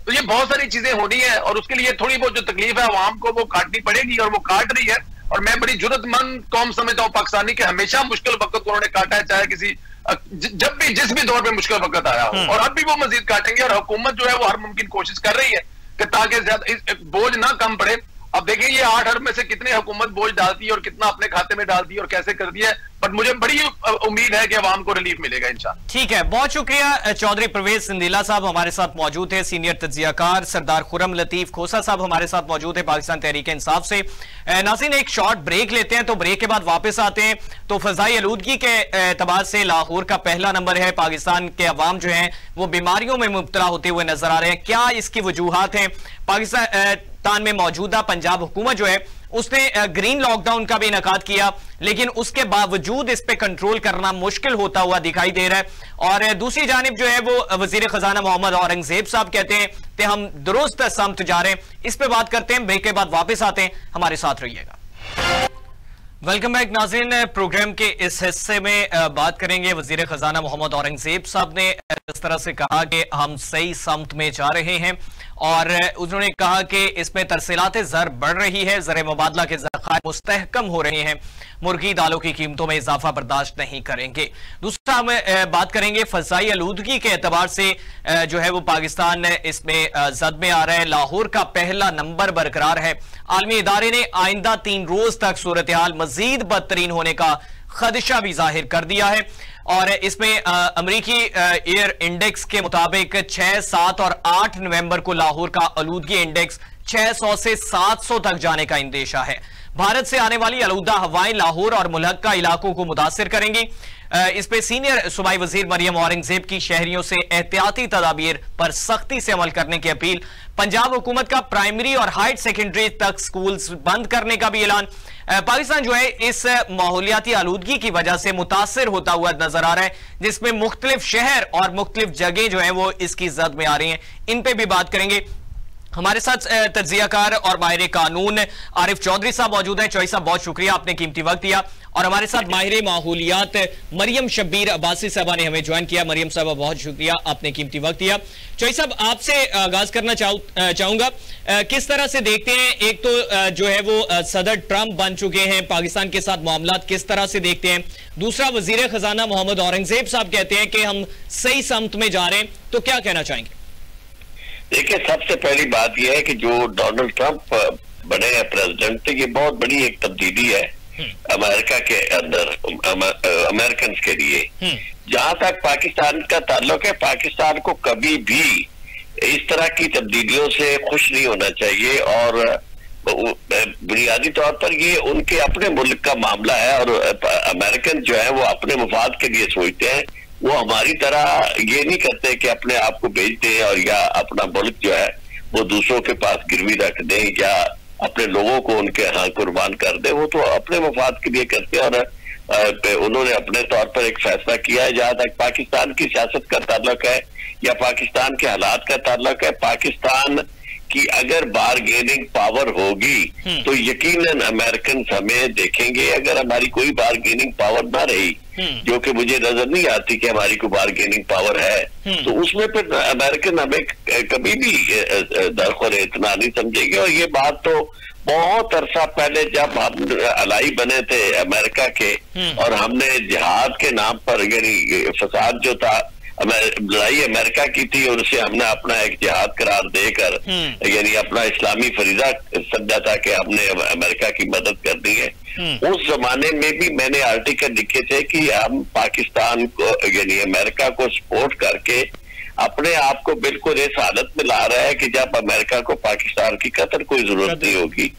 तो ये बहुत सारी चीजें होनी है और उसके लिए थोड़ी बहुत जो तकलीफ है अवाम को वो काटनी पड़ेगी और वो काट रही है। और मैं बड़ी जुर्रतमंद कौम समझता हूँ पाकिस्तानी के, हमेशा मुश्किल वक्त उन्होंने काटा है, चाहे किसी जब भी जिस भी दौर में मुश्किल वक्त आया हो, और अब भी वो मजीद काटेंगे। और हुकूमत जो है वो हर मुमकिन कोशिश कर रही है कि ताकि ज्यादा बोझ ना कम पड़े। अब देखिए, ये 8 अरब में से कितने हुकूमत बोझ डालती है और कितना अपने खाते में डालती है और कैसे करती है, बट मुझे बड़ी उम्मीद है कि अवाम को रिलीफ मिलेगा इंशाल्लाह। ठीक है, बहुत शुक्रिया। चौधरी परवेज सिंधीला साहब हमारे साथ मौजूद है, सीनियर तज्जियाकार। सरदार खुर्रम लतीफ खोसा साहब हमारे साथ मौजूद है पाकिस्तान तहरीक इंसाफ से। नाज़रीन, एक शॉर्ट ब्रेक लेते हैं, तो ब्रेक के बाद वापस आते हैं। तो फजाई आलूदगी के एतबार से लाहौर का पहला नंबर है। पाकिस्तान के अवाम जो है वो बीमारियों में मुब्तला होते हुए नजर आ रहे हैं। क्या इसकी वजूहात हैं? पाकिस्तान में मौजूदा पंजाब हुकूमत जो है उसने ग्रीन लॉकडाउन का भी इनकाद किया, लेकिन उसके बावजूद इस पे कंट्रोल करना मुश्किल होता हुआ दिखाई दे रहा है। और दूसरी जानिब जो है वो वजीर खजाना मोहम्मद औरंगजेब साहब कहते हैं कि हम दुरुस्त समत जा रहे हैं। इस पे बात करते हैं, ब्रेक के बाद वापस आते हैं, हमारे साथ रहिएगा। वेलकम बैक नाज़रीन। प्रोग्राम के इस हिस्से में बात करेंगे, वजीर खजाना मोहम्मद औरंगजेब साहब ने इस तरह से कहा कि हम सही समत में जा रहे हैं और उन्होंने कहा कि इसमें तरसीलात ज़र बढ़ रही है, ज़र मुबादला के ज़खायर मुस्तहकम हो रहे हैं, मुर्गी दालों की कीमतों में इजाफा बर्दाश्त नहीं करेंगे। दूसरा हम बात करेंगे फजाई आलूदगी के एतबार से जो है वो पाकिस्तान इसमें जद में आ रहा है। लाहौर का पहला नंबर बरकरार है। आलमी इदारे ने आइंदा 3 रोज तक सूरत हाल मजीद बदतरीन होने का खदशा भी जाहिर कर दिया है। और इसमें अमरीकी एयर इंडेक्स के मुताबिक 6, 7 और 8 नवंबर को लाहौर का आलूदगी इंडेक्स 600 से 700 तक जाने का इंदेशा है। भारत से आने वाली आलूदा हवाएं लाहौर और मुल्हक्का इलाकों को मुतासिर करेंगी। इस पे सीनियर सूबाई वजीर मरियम औरंगजेब की शहरियों से एहतियाती तदाबीर पर सख्ती से अमल करने की अपील। पंजाब हुकूमत का प्राइमरी और हायर सेकेंडरी तक स्कूल्स बंद करने का भी ऐलान। पाकिस्तान जो है इस माहौलियाती आलूदगी की वजह से मुतासिर होता हुआ नजर आ रहा है, जिसमें मुख्तलिफ शहर और मुख्तलिफ जगह जो है वो इसकी जद में आ रही हैं। इन पे भी बात करेंगे। हमारे साथ तज्जियाकार और माहिर कानून आरिफ चौधरी साहब मौजूद हैं। चौधरी साहब, बहुत शुक्रिया, आपने कीमती वक्त दिया। और हमारे साथ माहिर माहौलियात मरियम शब्बीर अब्बासी साहबा ने हमें ज्वाइन किया। मरियम साहब, बहुत शुक्रिया, आपने कीमती वक्त दिया। चौधरी साहब, आपसे आगाज करना चाहूंगा, किस तरह से देखते हैं, एक तो जो है वो सदर ट्रंप बन चुके हैं, पाकिस्तान के साथ मामलात किस तरह से देखते हैं? दूसरा, वजीर खजाना मोहम्मद औरंगजेब साहब कहते हैं कि हम सही समत में जा रहे हैं, तो क्या कहना चाहेंगे? देखिए, सबसे पहली बात यह है कि जो डोनाल्ड ट्रंप बने हैं प्रेसिडेंट, तो ये बहुत बड़ी एक तब्दीली है अमेरिका के अंदर, अमेरिकन के लिए। जहां तक पाकिस्तान का ताल्लुक है, पाकिस्तान को कभी भी इस तरह की तब्दीलियों से खुश नहीं होना चाहिए। और बुनियादी तौर पर ये उनके अपने मुल्क का मामला है और अमेरिकन जो है वो अपने मुफाद के लिए सोचते हैं। वो हमारी तरह ये नहीं करते कि अपने आप को बेच दें और या अपना मुल्क जो है वो दूसरों के पास गिरवी रख दें या अपने लोगों को उनके यहाँ कुर्बान कर दे, वो तो अपने मफाद के लिए करते हैं। और उन्होंने अपने तौर पर एक फैसला किया है। जहां तक पाकिस्तान की सियासत का ताल्लुक है या पाकिस्तान के हालात का ताल्लुक है, पाकिस्तान की अगर बारगेनिंग पावर होगी तो यकीनन अमेरिकन हमें देखेंगे। अगर हमारी कोई बारगेनिंग पावर ना रही, जो कि मुझे नजर नहीं आती कि हमारी कोई बारगेनिंग पावर है, तो उसमें फिर अमेरिकन हमें कभी भी दरख्वार इतना नहीं समझेंगे। और ये बात तो बहुत अरसा पहले जब हम अलाई बने थे अमेरिका के और हमने जिहाद के नाम पर, यानी फसाद जो था, लड़ाई अमेरिका की थी और उसे हमने अपना एक जिहाद करार देकर यानी अपना इस्लामी फरीजा समझा था कि हमने अमेरिका की मदद करनी है। उस जमाने में भी मैंने आर्टिकल लिखे थे कि हम पाकिस्तान को यानी अमेरिका को सपोर्ट करके अपने आप को बिल्कुल इस हालत में ला रहा है कि जब अमेरिका को पाकिस्तान की कतर कोई जरूरत नहीं होगी।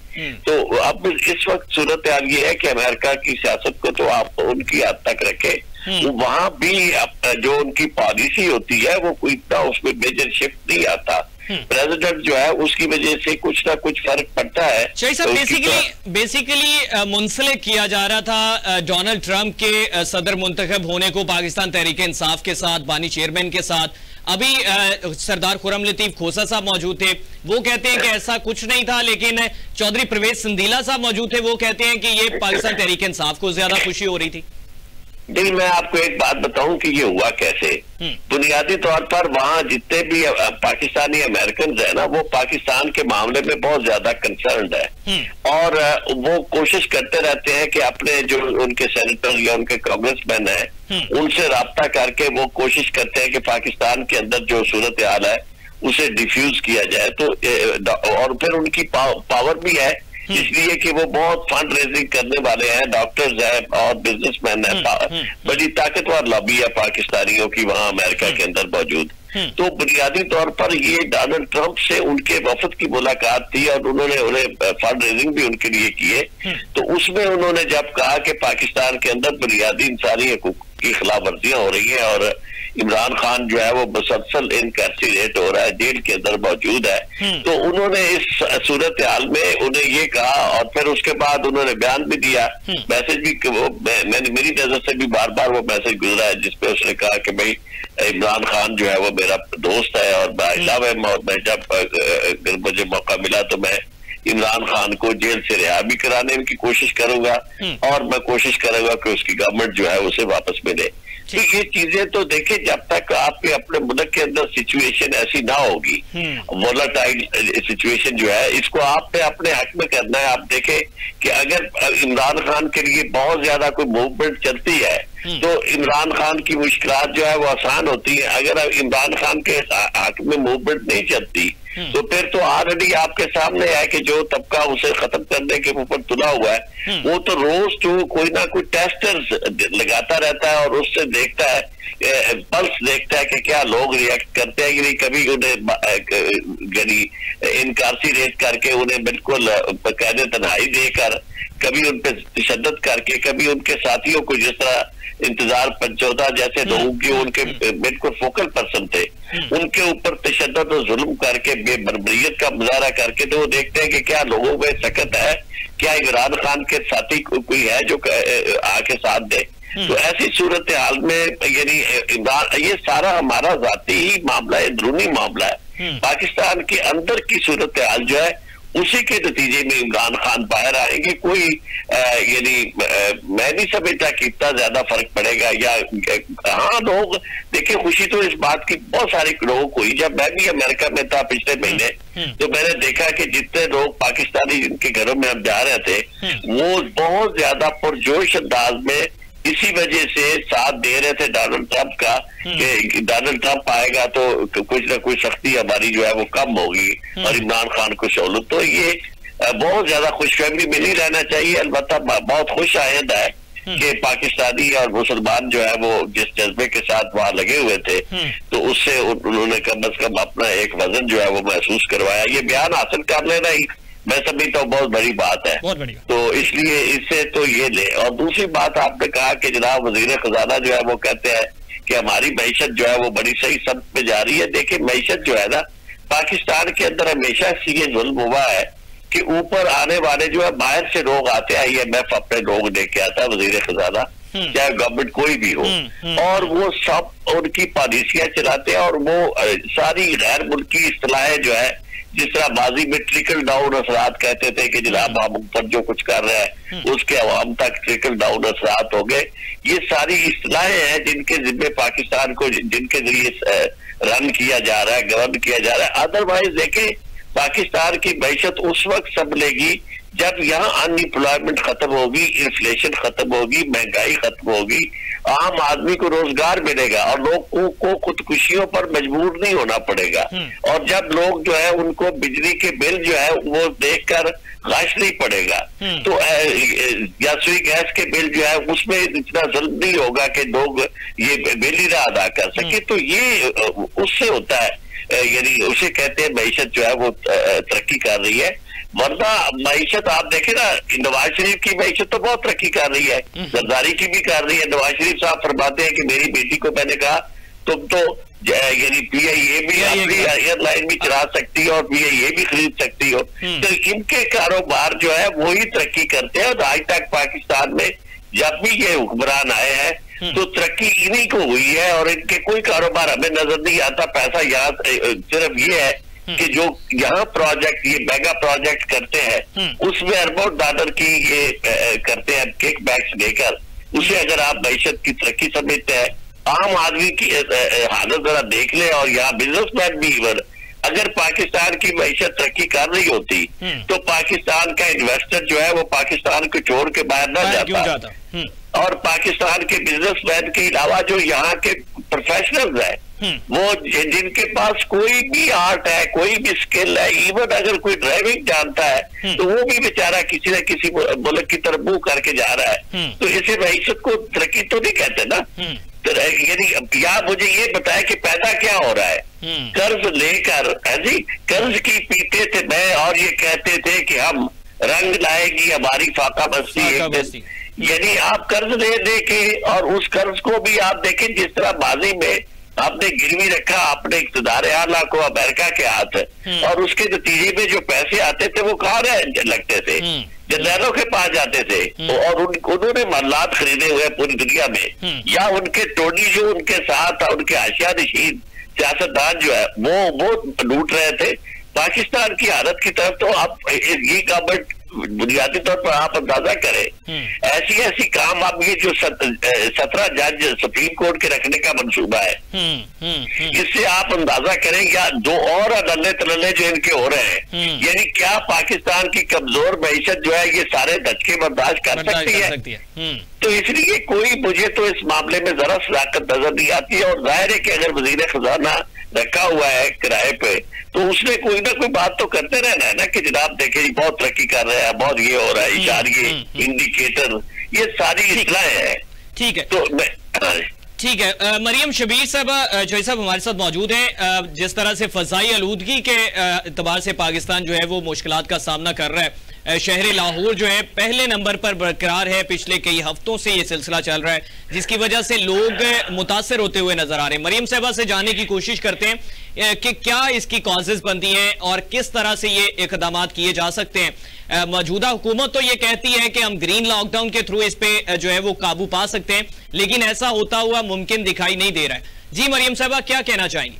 तो अब इस वक्त सूरत हाल ये है कि अमेरिका की सियासत को तो आप उनकी हद तक रखें, वहां भी जो उनकी पॉलिसी होती है वो कोई इतना उसमें मेजर शिफ्ट नहीं आता। प्रेसिडेंट जो है उसकी वजह से कुछ ना कुछ फर्क पड़ता है। बेसिकली मुंसलिक किया जा रहा था डोनाल्ड ट्रंप के सदर मुंतखब होने को पाकिस्तान तहरीक इंसाफ के साथ, बानी चेयरमैन के साथ। अभी सरदार खुर्रम लतीफ खोसा साहब मौजूद थे, वो कहते हैं कि ऐसा कुछ नहीं था, लेकिन चौधरी परवेज संदीला साहब मौजूद थे, वो कहते हैं कि ये पाकिस्तान तहरीक इंसाफ को ज्यादा खुशी हो रही थी। नहीं, मैं आपको एक बात बताऊं कि ये हुआ कैसे। बुनियादी तौर पर वहां जितने भी पाकिस्तानी अमेरिकन है ना, वो पाकिस्तान के मामले में बहुत ज्यादा कंसर्न्ड है और वो कोशिश करते रहते हैं कि अपने जो उनके सेनेटर या उनके कांग्रेसमैन है उनसे राब्ता करके वो कोशिश करते हैं कि पाकिस्तान के अंदर जो सूरत हाल है उसे डिफ्यूज किया जाए। तो और फिर उनकी पावर भी है, इसलिए कि वो बहुत फंड रेजिंग करने वाले हैं, डॉक्टर्स हैं और बिजनेसमैन हैं। बड़ी ताकतवर लॉबी है पाकिस्तानियों की वहां अमेरिका के अंदर मौजूद। तो बुनियादी तौर पर ये डोनाल्ड ट्रंप से उनके वफद की मुलाकात थी और उन्होंने उन्हें फंड रेजिंग भी उनके लिए किए। तो उसमें उन्होंने जब कहा कि पाकिस्तान के अंदर बुनियादी इंसानी हकूक की खिलाफ वर्जियां हो रही है और इमरान खान जो है वो मुसलसल इनकार्सिरेट हो रहा है, जेल के अंदर मौजूद है, तो उन्होंने इस सूरत हाल में उन्हें ये कहा और फिर उसके बाद उन्होंने बयान भी दिया, मैसेज भी मैंने मेरी नजर से भी बार बार वो मैसेज गुजरा है जिसपे उसने कहा कि भाई इमरान खान जो है वो मेरा दोस्त है और मैं इलावा और मैं जब मुझे मौका मिला तो मैं इमरान खान को जेल से रिहा भी कराने की कोशिश करूंगा और मैं कोशिश करूंगा कि उसकी गवर्नमेंट जो है उसे वापस मिले। तो ये चीजें तो देखिए, जब तक आपके अपने मुल्क के अंदर सिचुएशन ऐसी ना होगी, वोलेटाइल सिचुएशन जो है, इसको आपने अपने हक में करना है। आप देखें कि अगर इमरान खान के लिए बहुत ज्यादा कोई मूवमेंट चलती है तो इमरान खान की मुश्किलात जो है वो आसान होती है। अगर इमरान खान के हक में मूवमेंट नहीं चलती तो फिर तो ऑलरेडी आपके सामने है कि जो तबका उसे खत्म करने के ऊपर तुला हुआ है वो तो रोज तो कोई ना कोई टेस्टर्स लगाता रहता है और उससे देखता है, पल्स देखता है कि क्या लोग रिएक्ट करते हैं कि नहीं। कभी उन्हें इनकार्सिरेट करके उन्हें बिल्कुल कैद तन्हाई देकर, कभी उन पर तशद्दुद करके, कभी उनके साथियों को जिस तरह इंतजार 14 जैसे लोगों की उनके बिल्कुल फोकल पर्सन थे उनके ऊपर तशद्दुद और जुल्म करके बेबर्बरियत का मुजाहरा करके, तो वो देखते हैं कि क्या लोगों में सकत है, क्या इमरान खान के साथी कोई है जो आके साथ दे। तो ऐसी सूरत हाल में यानी इमरान, ये सारा हमारा जाती ही मामला है, अंदरूनी मामला है। पाकिस्तान के अंदर की सूरत हाल जो है उसी के नतीजे में इमरान खान बाहर आएंगे। कोई यानी मैं नहीं समझता कि इतना ज्यादा फर्क पड़ेगा। या हाँ, लोग देखिए, खुशी तो इस बात की बहुत सारे लोगों को हुई। जब मैं भी अमेरिका में था पिछले महीने तो मैंने देखा कि जितने लोग पाकिस्तानी जिनके घरों में हम जा रहे थे वो बहुत ज्यादा पुरजोश अंदाज में इसी वजह से साथ दे रहे थे डोनाल्ड ट्रंप का कि डोनाल्ड ट्रंप आएगा तो कुछ ना कुछ सख्ती हमारी जो है वो कम होगी और इमरान खान को सहूलत। तो ये बहुत ज्यादा खुशफहमी में नहीं रहना चाहिए। अलबत्ता बहुत खुश आइंद है कि पाकिस्तानी और मुसलमान जो है वो जिस जज्बे के साथ वहां लगे हुए थे तो उससे उन्होंने कम अज कम अपना एक वजन जो है वो महसूस करवाया। ये बयान हासिल कर लेना ही मैं समझता हूँ बहुत बड़ी बात है, तो इसलिए इससे तो ये ले। और दूसरी बात आपने कहा कि जनाब वजीर खजाना जो है वो कहते हैं कि हमारी मईशत जो है वो बड़ी सही सब पे जा रही है। देखिए, मईशत जो है ना पाकिस्तान के अंदर हमेशा से ये जुल्म हुआ है कि ऊपर आने वाले जो है बाहर से लोग आते हैं, IMF अपने लोग लेके आता है, वजीर खजाना चाहे गवर्नमेंट कोई भी हो, और वो सब उनकी पॉलिसियां चलाते हैं और वो सारी गैर मुल्की इस्तेलाहें जो है, जिस तरह माजी में ट्रिकल डाउन असरात कहते थे कि जनाब हम ऊपर जो कुछ कर रहे हैं उसके अवाम तक ट्रिकल डाउन असरात हो गए, ये सारी इस्तेलाहें हैं जिनके जिम्मे पाकिस्तान को, जिनके जरिए रन किया जा रहा है, गवर्न किया जा रहा है। अदरवाइज देखें, पाकिस्तान की मैशत उस वक्त संभलेगी जब यहाँ अनएम्प्लॉयमेंट खत्म होगी, इन्फ्लेशन खत्म होगी, महंगाई खत्म होगी, आम आदमी को रोजगार मिलेगा और लोगों को खुदकुशियों पर मजबूर नहीं होना पड़ेगा। और जब लोग जो है उनको बिजली के बिल जो है वो देखकर गश नहीं पड़ेगा, तो रसोई गैस के बिल जो है उसमें इतना जुल्म नहीं होगा कि लोग ये बिल ही ना अदा कर सके। तो ये उससे होता है, यानी उसे कहते हैं मैशत जो है वो तरक्की कर रही है। वरना मैशत आप देखें ना, नवाज शरीफ की मैशत तो बहुत तरक्की कर रही है, जरदारी की भी कर रही है। नवाज शरीफ साहब फरमाते हैं कि मेरी बेटी को मैंने कहा तुम तो यानी PIA भी अपनी एयरलाइन भी चला सकती हो और PIA भी खरीद सकती हो। तो इनके कारोबार जो है वही तरक्की करते हैं। और आज तक पाकिस्तान में जब भी ये हुक्मरान आए हैं तो तरक्की इन्हीं को हुई है और इनके कोई कारोबार हमें नजर नहीं आता। पैसा यहाँ सिर्फ ये है कि जो यहाँ प्रोजेक्ट, ये मेगा प्रोजेक्ट करते हैं उसमें अरबों डॉलर की ये करते हैं किक बैक्स लेकर। उसे अगर आप मैशत की तरक्की समझते हैं, आम आदमी की हालत जरा देख ले। और यहाँ बिजनेसमैन भी इवन अगर पाकिस्तान की मैशत तरक्की कर रही होती तो पाकिस्तान का इन्वेस्टर जो है वो पाकिस्तान को छोड़ के बाहर ना जाता। और पाकिस्तान के बिजनेसमैन के अलावा जो यहाँ के प्रोफेशनल्स हैं, वो जिनके पास कोई भी आर्ट है, कोई भी स्किल है, इवन अगर कोई ड्राइविंग जानता है तो वो भी बेचारा किसी न किसी मुल्क की तरफ मुंह करके जा रहा है। तो इसे मैशत को तरक्की तो नहीं कहते ना। तो यानी या मुझे ये बताया कि पैदा क्या हो रहा है, कर्ज लेकर जी कर्ज की पीते थे मैं और ये कहते थे कि हम रंग लाएगी हमारी फाका बस्ती एक दिन। यानी आप कर्ज ले के और उस कर्ज को भी आप देखें जिस तरह बाजी में आपने गिरवी रखा अपने इक़्तिदार आला को अमेरिका के हाथ, और उसके नतीजे में जो पैसे आते थे वो कहाँ लगते थे, जर्नैलों के पास जाते थे और उन्होंने मामलात खरीदे हुए पूरी दुनिया में, या उनके टोनी जो उनके साथ उनके आशिया नशीन सियासतदान जो है वो लूट रहे थे। पाकिस्तान की हालत की तरफ तो आप ये गवर्नमेंट बुनियादी तौर पर आप अंदाजा करें, ऐसी काम आप ये जो 17 जज सुप्रीम कोर्ट के रखने का मंसूबा है, इससे आप अंदाजा करें या दो और अदल्ले तलल्ले जो इनके हो रहे हैं, यानी क्या पाकिस्तान की कमजोर मैशत जो है ये सारे धचके बर्दाश्त कर सकती है। तो इसलिए कोई मुझे तो इस मामले में जरा सदाकत नजर नहीं आती है। और जाहिर है कि अगर वजीर खजाना रखा हुआ है किराए पे तो उसने कोई ना कोई बात तो करते रहना है ना कि जनाब देखें बहुत तरक्की कर रहे हैं, बहुत ये हो रहा है, इशारे इंडिकेटर, ये सारी इस्लाहें हैं। ठीक है, तो मैं ठीक है। मरियम शबीर साहब जो साहब हमारे साथ मौजूद हैं। जिस तरह से फजाई आलूदगी के एतबार से पाकिस्तान जो है वो मुश्किलात का सामना कर रहा है, शहर लाहौर जो है पहले नंबर पर बरकरार है। पिछले कई हफ्तों से ये सिलसिला चल रहा है जिसकी वजह से लोग मुतासर होते हुए नजर आ रहे हैं। मरियम साहबा से जानने की कोशिश करते हैं कि क्या इसकी कॉजेज बनती हैं और किस तरह से ये इकदाम किए जा सकते हैं। मौजूदा हुकूमत तो ये कहती है कि हम ग्रीन लॉकडाउन के थ्रू इस पे जो है वो काबू पा सकते हैं, लेकिन ऐसा होता हुआ मुमकिन दिखाई नहीं दे रहा है। जी मरियम साहबा क्या कहना चाहेंगी?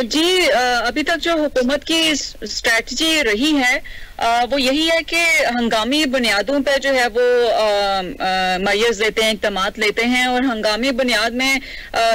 जी अभी तक जो हुकूमत की स्ट्रेटजी रही है वो यही है कि हंगामी बुनियादों पे जो है वो मैयर्स लेते हैं, इक़दामात लेते हैं, और हंगामी बुनियाद में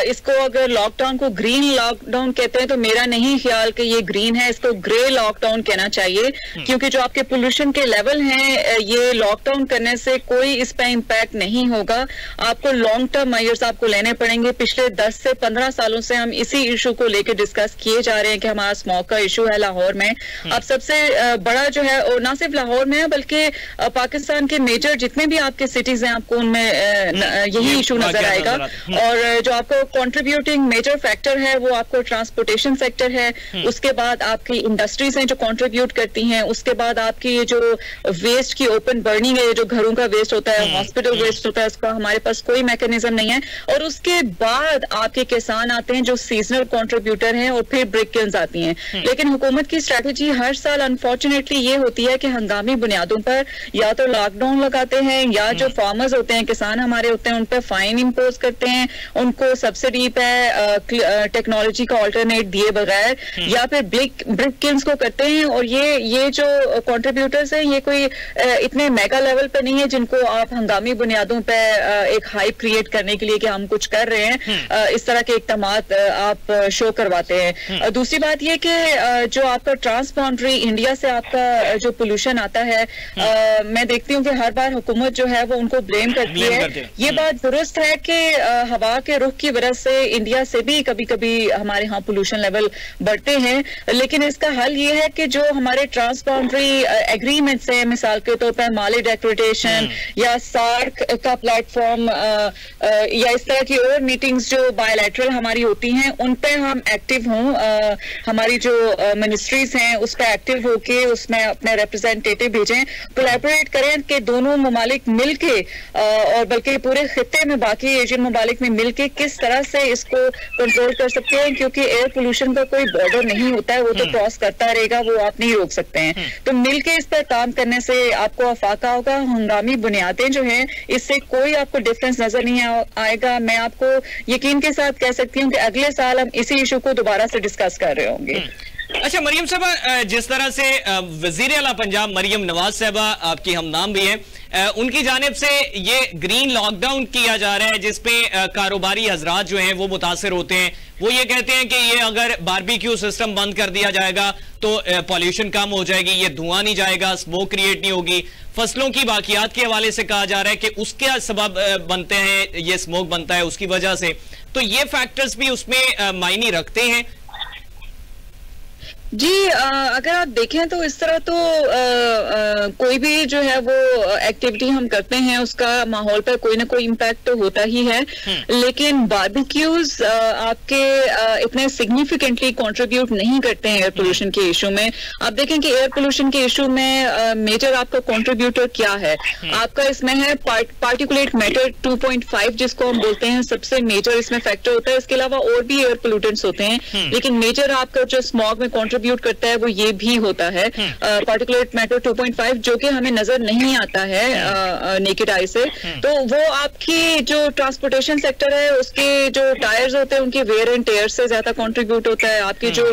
इसको अगर लॉकडाउन को ग्रीन लॉकडाउन कहते हैं तो मेरा नहीं ख्याल कि ये ग्रीन है, इसको ग्रे लॉकडाउन कहना चाहिए। क्योंकि जो आपके पोल्यूशन के लेवल हैं ये लॉकडाउन करने से कोई इस पर इम्पैक्ट नहीं होगा। आपको लॉन्ग टर्म मैयर्स आपको लेने पड़ेंगे। पिछले 10 से 15 सालों से हम इसी इशू को लेकर डिस्कस किए जा रहे हैं कि हमारा स्मोक का इशू है लाहौर में। अब सबसे बड़ा जो है है, और ना सिर्फ लाहौर में है बल्कि पाकिस्तान के मेजर जितने भी आपके सिटीज हैं आपको उनमें यही इशू नजर आएगा। और जो आपको कंट्रीब्यूटिंग मेजर फैक्टर है वो आपको ट्रांसपोर्टेशन सेक्टर है, उसके बाद आपकी इंडस्ट्रीज हैं जो कंट्रीब्यूट करती हैं, उसके बाद आपकी ये जो वेस्ट की ओपन बर्निंग है, जो घरों का वेस्ट होता है, हॉस्पिटल वेस्ट होता है, उसका हमारे पास कोई मैकेनिज्म नहीं है। और उसके बाद आपके किसान आते हैं जो सीजनल कंट्रीब्यूटर हैं, और फिर ब्रिक किल्न्स आती हैं। लेकिन हुकूमत की स्ट्रेटजी हर साल अनफॉर्चुनेटली ये होती है कि हंगामी बुनियादों पर या तो लॉकडाउन लगाते हैं, या जो फार्मर्स होते हैं, किसान हमारे होते हैं, उन पर फाइन इम्पोज करते हैं, उनको सब्सिडी पे टेक्नोलॉजी का ऑल्टरनेट दिए बगैर, या फिर ब्रिक किल्न्स को करते हैं। और ये जो कंट्रीब्यूटर्स हैं ये कोई इतने मेगा लेवल पे नहीं है जिनको आप हंगामी बुनियादों पे एक हाइप क्रिएट करने के लिए कि हम कुछ कर रहे हैं, इस तरह के इक़दामात आप शो करवाते हैं। दूसरी बात ये कि जो आपका ट्रांसबाउंड्री इंडिया से आपका जो पोल्यूशन आता है, मैं देखती हूँ कि हर बार हुकूमत जो है वो उनको ब्लेम करती है। ये बात दुरुस्त है कि हवा के रुख की वजह से इंडिया से भी कभी कभी हमारे यहाँ पोल्यूशन लेवल बढ़ते हैं, लेकिन इसका हल ये है कि जो हमारे ट्रांसबाउंड्री एग्रीमेंट्स हैं, मिसाल के तौर पर माली डेक्रेटेशन या सार्क का प्लेटफॉर्म या इस तरह की और मीटिंग्स जो बायलैटरल हमारी होती हैं, उन पे हम एक्टिव हों, हमारी जो मिनिस्ट्रीज हैं उस पर एक्टिव होके उसमें अपने रिप्रेजेंटेटिव भेजें, कोलैबोरेट करें कि दोनों ममालिक मिलके और बल्कि पूरे खित्ते में बाकी एशियन ममालिक में मिलके किस तरह से इसको कंट्रोल कर सकते हैं, क्योंकि एयर पोल्यूशन का कोई बॉर्डर नहीं होता है, वो तो क्रॉस करता रहेगा, वो आप नहीं रोक सकते हैं। तो मिलके इस पर काम करने से आपको अफाका होगा। हंगामी बुनियादें जो हैं इससे कोई आपको डिफरेंस नजर नहीं आएगा। मैं आपको यकीन के साथ कह सकती हूँ कि अगले साल हम इसी इशू को दोबारा से डिस्कस कर रहे होंगे। अच्छा मरियम साहबा, जिस तरह से वजीर आला पंजाब मरियम नवाज साहबा आपकी हम नाम भी हैं, उनकी जानिब से ये ग्रीन लॉकडाउन किया जा रहा है जिसपे कारोबारी हजरात जो हैं वो मुतासर होते हैं। वो ये कहते हैं कि ये अगर बारबेक्यू सिस्टम बंद कर दिया जाएगा तो पॉल्यूशन कम हो जाएगी, ये धुआं नहीं जाएगा, स्मोक क्रिएट नहीं होगी। फसलों की बाकियात के हवाले से कहा जा रहा है कि उसके सबब बनते हैं, ये स्मोक बनता है उसकी वजह से। तो ये फैक्टर्स भी उसमें मायने रखते हैं। जी, अगर आप देखें तो इस तरह तो कोई भी जो है वो एक्टिविटी हम करते हैं उसका माहौल पर कोई ना कोई इम्पैक्ट तो होता ही है, लेकिन बारबेक्यूज आपके इतने सिग्निफिकेंटली कंट्रीब्यूट नहीं करते हैं एयर पोल्यूशन के इशू में। आप देखें कि एयर पोल्यूशन के इशू में मेजर आपका कंट्रीब्यूटर क्या है, आपका इसमें है पार्टिकुलेट मैटर 2.5 जिसको हम बोलते हैं, सबसे मेजर इसमें फैक्टर होता है। इसके अलावा और भी एयर पोल्यूटेंट्स होते हैं, लेकिन मेजर आपका जो स्मॉग में कंट्रीब्यूट करता है वो ये भी होता है पार्टिकुलेट मैटर 2.5, जो कि हमें नजर नहीं आता है नेकेड आई से। तो वो आपकी जो ट्रांसपोर्टेशन सेक्टर है उसके जो टायर्स होते हैं उनके वेयर एंड टेयर से ज्यादा कंट्रीब्यूट होता है। आपकी जो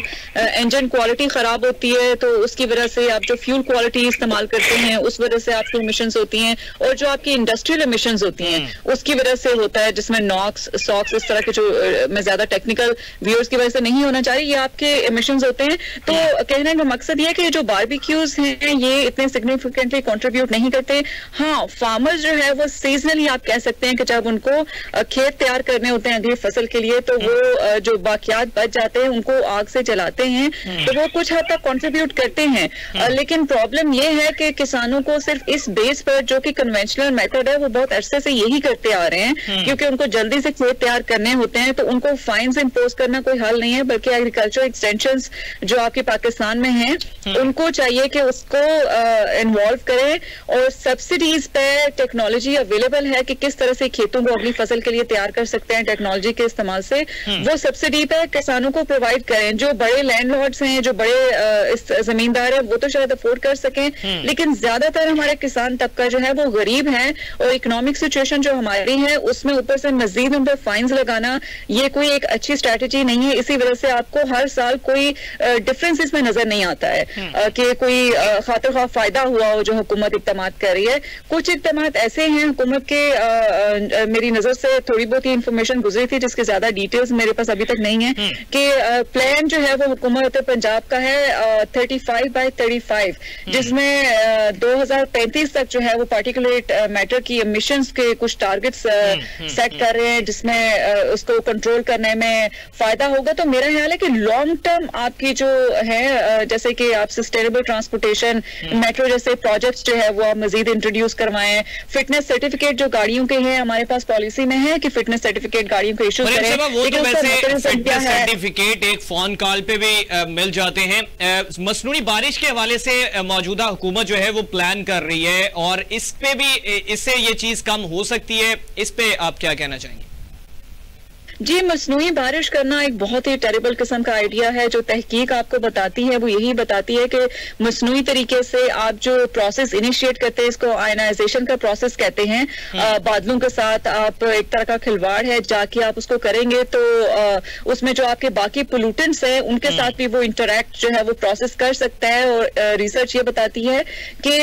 इंजन क्वालिटी खराब होती है तो उसकी वजह से आप जो फ्यूल क्वालिटी इस्तेमाल करते हैं उस वजह से आपकी इमिशंस होती हैं, और जो आपकी इंडस्ट्रियल इमिशंस होती हैं उसकी वजह से होता है, जिसमें नॉक्स सॉक्स इस तरह के जो मैं ज्यादा टेक्निकल व्यूअर्स की वजह से नहीं होना चाह रही, ये आपके इमिशंस होते हैं। तो कहने का मकसद ये है कि जो बारबेक्यूज हैं ये इतने सिग्निफिकेंटली कंट्रीब्यूट नहीं करते। हाँ, फार्मर्स जो है वो सीजनली आप कह सकते हैं कि जब उनको खेत तैयार करने होते हैं अगली फसल के लिए तो वो जो बाकियात बच जाते हैं उनको आग से जलाते हैं, तो वो कुछ हद तक कंट्रीब्यूट करते हैं। लेकिन प्रॉब्लम ये है कि किसानों को सिर्फ इस बेस पर, जो कि कन्वेंशनल मेथड है, वो बहुत अरसे से यही करते आ रहे हैं, क्योंकि उनको जल्दी से खेत तैयार करने होते हैं तो उनको फाइन्स इम्पोज करना कोई हल नहीं है, बल्कि एग्रीकल्चर एक्सटेंशंस जो आपके पाकिस्तान में हैं उनको चाहिए कि उसको इन्वॉल्व करें, और सब्सिडीज पे टेक्नोलॉजी अवेलेबल है कि किस तरह से खेतों को अगली फसल के लिए तैयार कर सकते हैं टेक्नोलॉजी के इस्तेमाल से, वो सब्सिडी पे किसानों को प्रोवाइड करें। जो बड़े लैंडलॉर्ड्स हैं, जो बड़े जमींदार हैं, वो तो शायद अफोर्ड कर सकें, लेकिन ज्यादातर हमारे किसान तबका जो है वो गरीब है, और इकोनॉमिक सिचुएशन जो हमारी है उसमें ऊपर से मजीद उन पर फाइन्स लगाना ये कोई एक अच्छी स्ट्रैटेजी नहीं है। इसी वजह से आपको हर साल कोई डिफरेंस इसमें नजर नहीं आता है कि कोई खातिर खा फायदा हुआ हो जो हुकूमत इक़दामात कर रही है। कुछ इक़दामात ऐसे हैं हुकूमत के, मेरी नजर से थोड़ी बहुत ही इंफॉर्मेशन गुजरी थी जिसके ज्यादा डिटेल्स मेरे पास अभी तक नहीं है, कि प्लान जो है वो हुकूमत पंजाब का है 35/35, जिसमें 2035 तक जो है वो पार्टिकुलेट मैटर की एमिशंस के कुछ टारगेट्स सेट कर रहे हैं, जिसमें उसको कंट्रोल करने में फायदा होगा। तो मेरा ख्याल है कि लॉन्ग टर्म आपकी जो है, जैसे कि आप सस्टेनेबल ट्रांसपोर्टेशन, मेट्रो जैसे प्रोजेक्ट्स जो है वो आप मजीद इंट्रोड्यूस करवाएं। फिटनेस सर्टिफिकेट जो गाड़ियों के हैं, हमारे पास पॉलिसी में है कि फिटनेस सर्टिफिकेट गाड़ियों को इशू करें। वो तो वैसे फिटनेस सर्टिफिकेट एक फोन कॉल पे भी मिल जाते हैं। मसनूनी बारिश के हवाले से मौजूदा हुकूमत जो है वो प्लान कर रही है, और इस पे भी, इससे ये चीज कम हो सकती है, इस पे आप क्या कहना चाहेंगे? जी, मसनूई बारिश करना एक बहुत ही टेरिबल किस्म का आइडिया है। जो तहकीक आपको बताती है वो यही बताती है कि मसनूई तरीके से आप जो प्रोसेस इनिशिएट करते हैं, इसको आयनाइजेशन का प्रोसेस कहते हैं, बादलों के साथ आप एक तरह का खिलवाड़ है, जाके आप उसको करेंगे तो उसमें जो आपके बाकी पोल्यूटेंट्स हैं उनके साथ भी वो इंटरैक्ट जो है वो प्रोसेस कर सकता है। और रिसर्च ये बताती है कि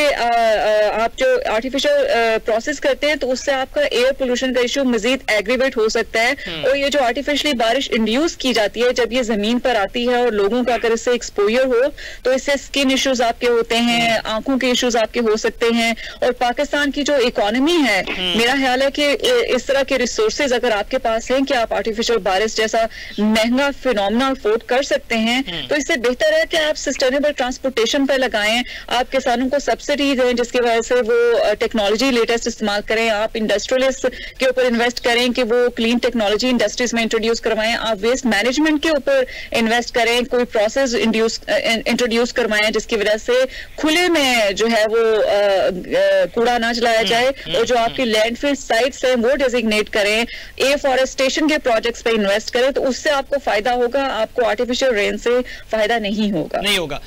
आप जो आर्टिफिशियल प्रोसेस करते हैं तो उससे आपका एयर पोल्यूशन का इशू मजीद एग्रीवेट हो सकता है। और ये जो आर्टिफिशियली बारिश इंड्यूस की जाती है, जब ये जमीन पर आती है और लोगों का अगर इससे एक्सपोजर हो तो इससे स्किन इश्यूज आपके होते हैं, आंखों के इश्यूज आपके हो सकते हैं। और पाकिस्तान की जो इकोनॉमी है, मेरा ख्याल है कि इस तरह के रिसोर्सेज अगर आपके पास हैं कि आप आर्टिफिशियल बारिश जैसा महंगा फिनोमेना अफोर्ड कर सकते हैं, तो इससे बेहतर है कि आप सस्टेनेबल ट्रांसपोर्टेशन पर लगाएं, आप किसानों को सब्सिडी दें जिसकी वजह से वो टेक्नोलॉजी लेटेस्ट इस्तेमाल करें, आप इंडस्ट्रियलिस्ट के ऊपर इन्वेस्ट करें कि वो क्लीन टेक्नोलॉजी इंडस्ट्रीज में इंट्रोड्यूस करवाएं, आप वेस्ट मैनेजमेंट के ऊपर इन्वेस्ट करें, कोई प्रोसेस इंट्रोड्यूस करवाएं जिसकी वजह से खुले में जो है वो कूड़ा ना जलाया जाए, और जो आपकी लैंडफिल साइट्स हैं वो डेजिग्नेट करें, एफॉरेस्टेशन के प्रोजेक्ट्स पे इन्वेस्ट करें, तो उससे आपको फायदा होगा, आपको आर्टिफिशियल रेन से फायदा नहीं होगा।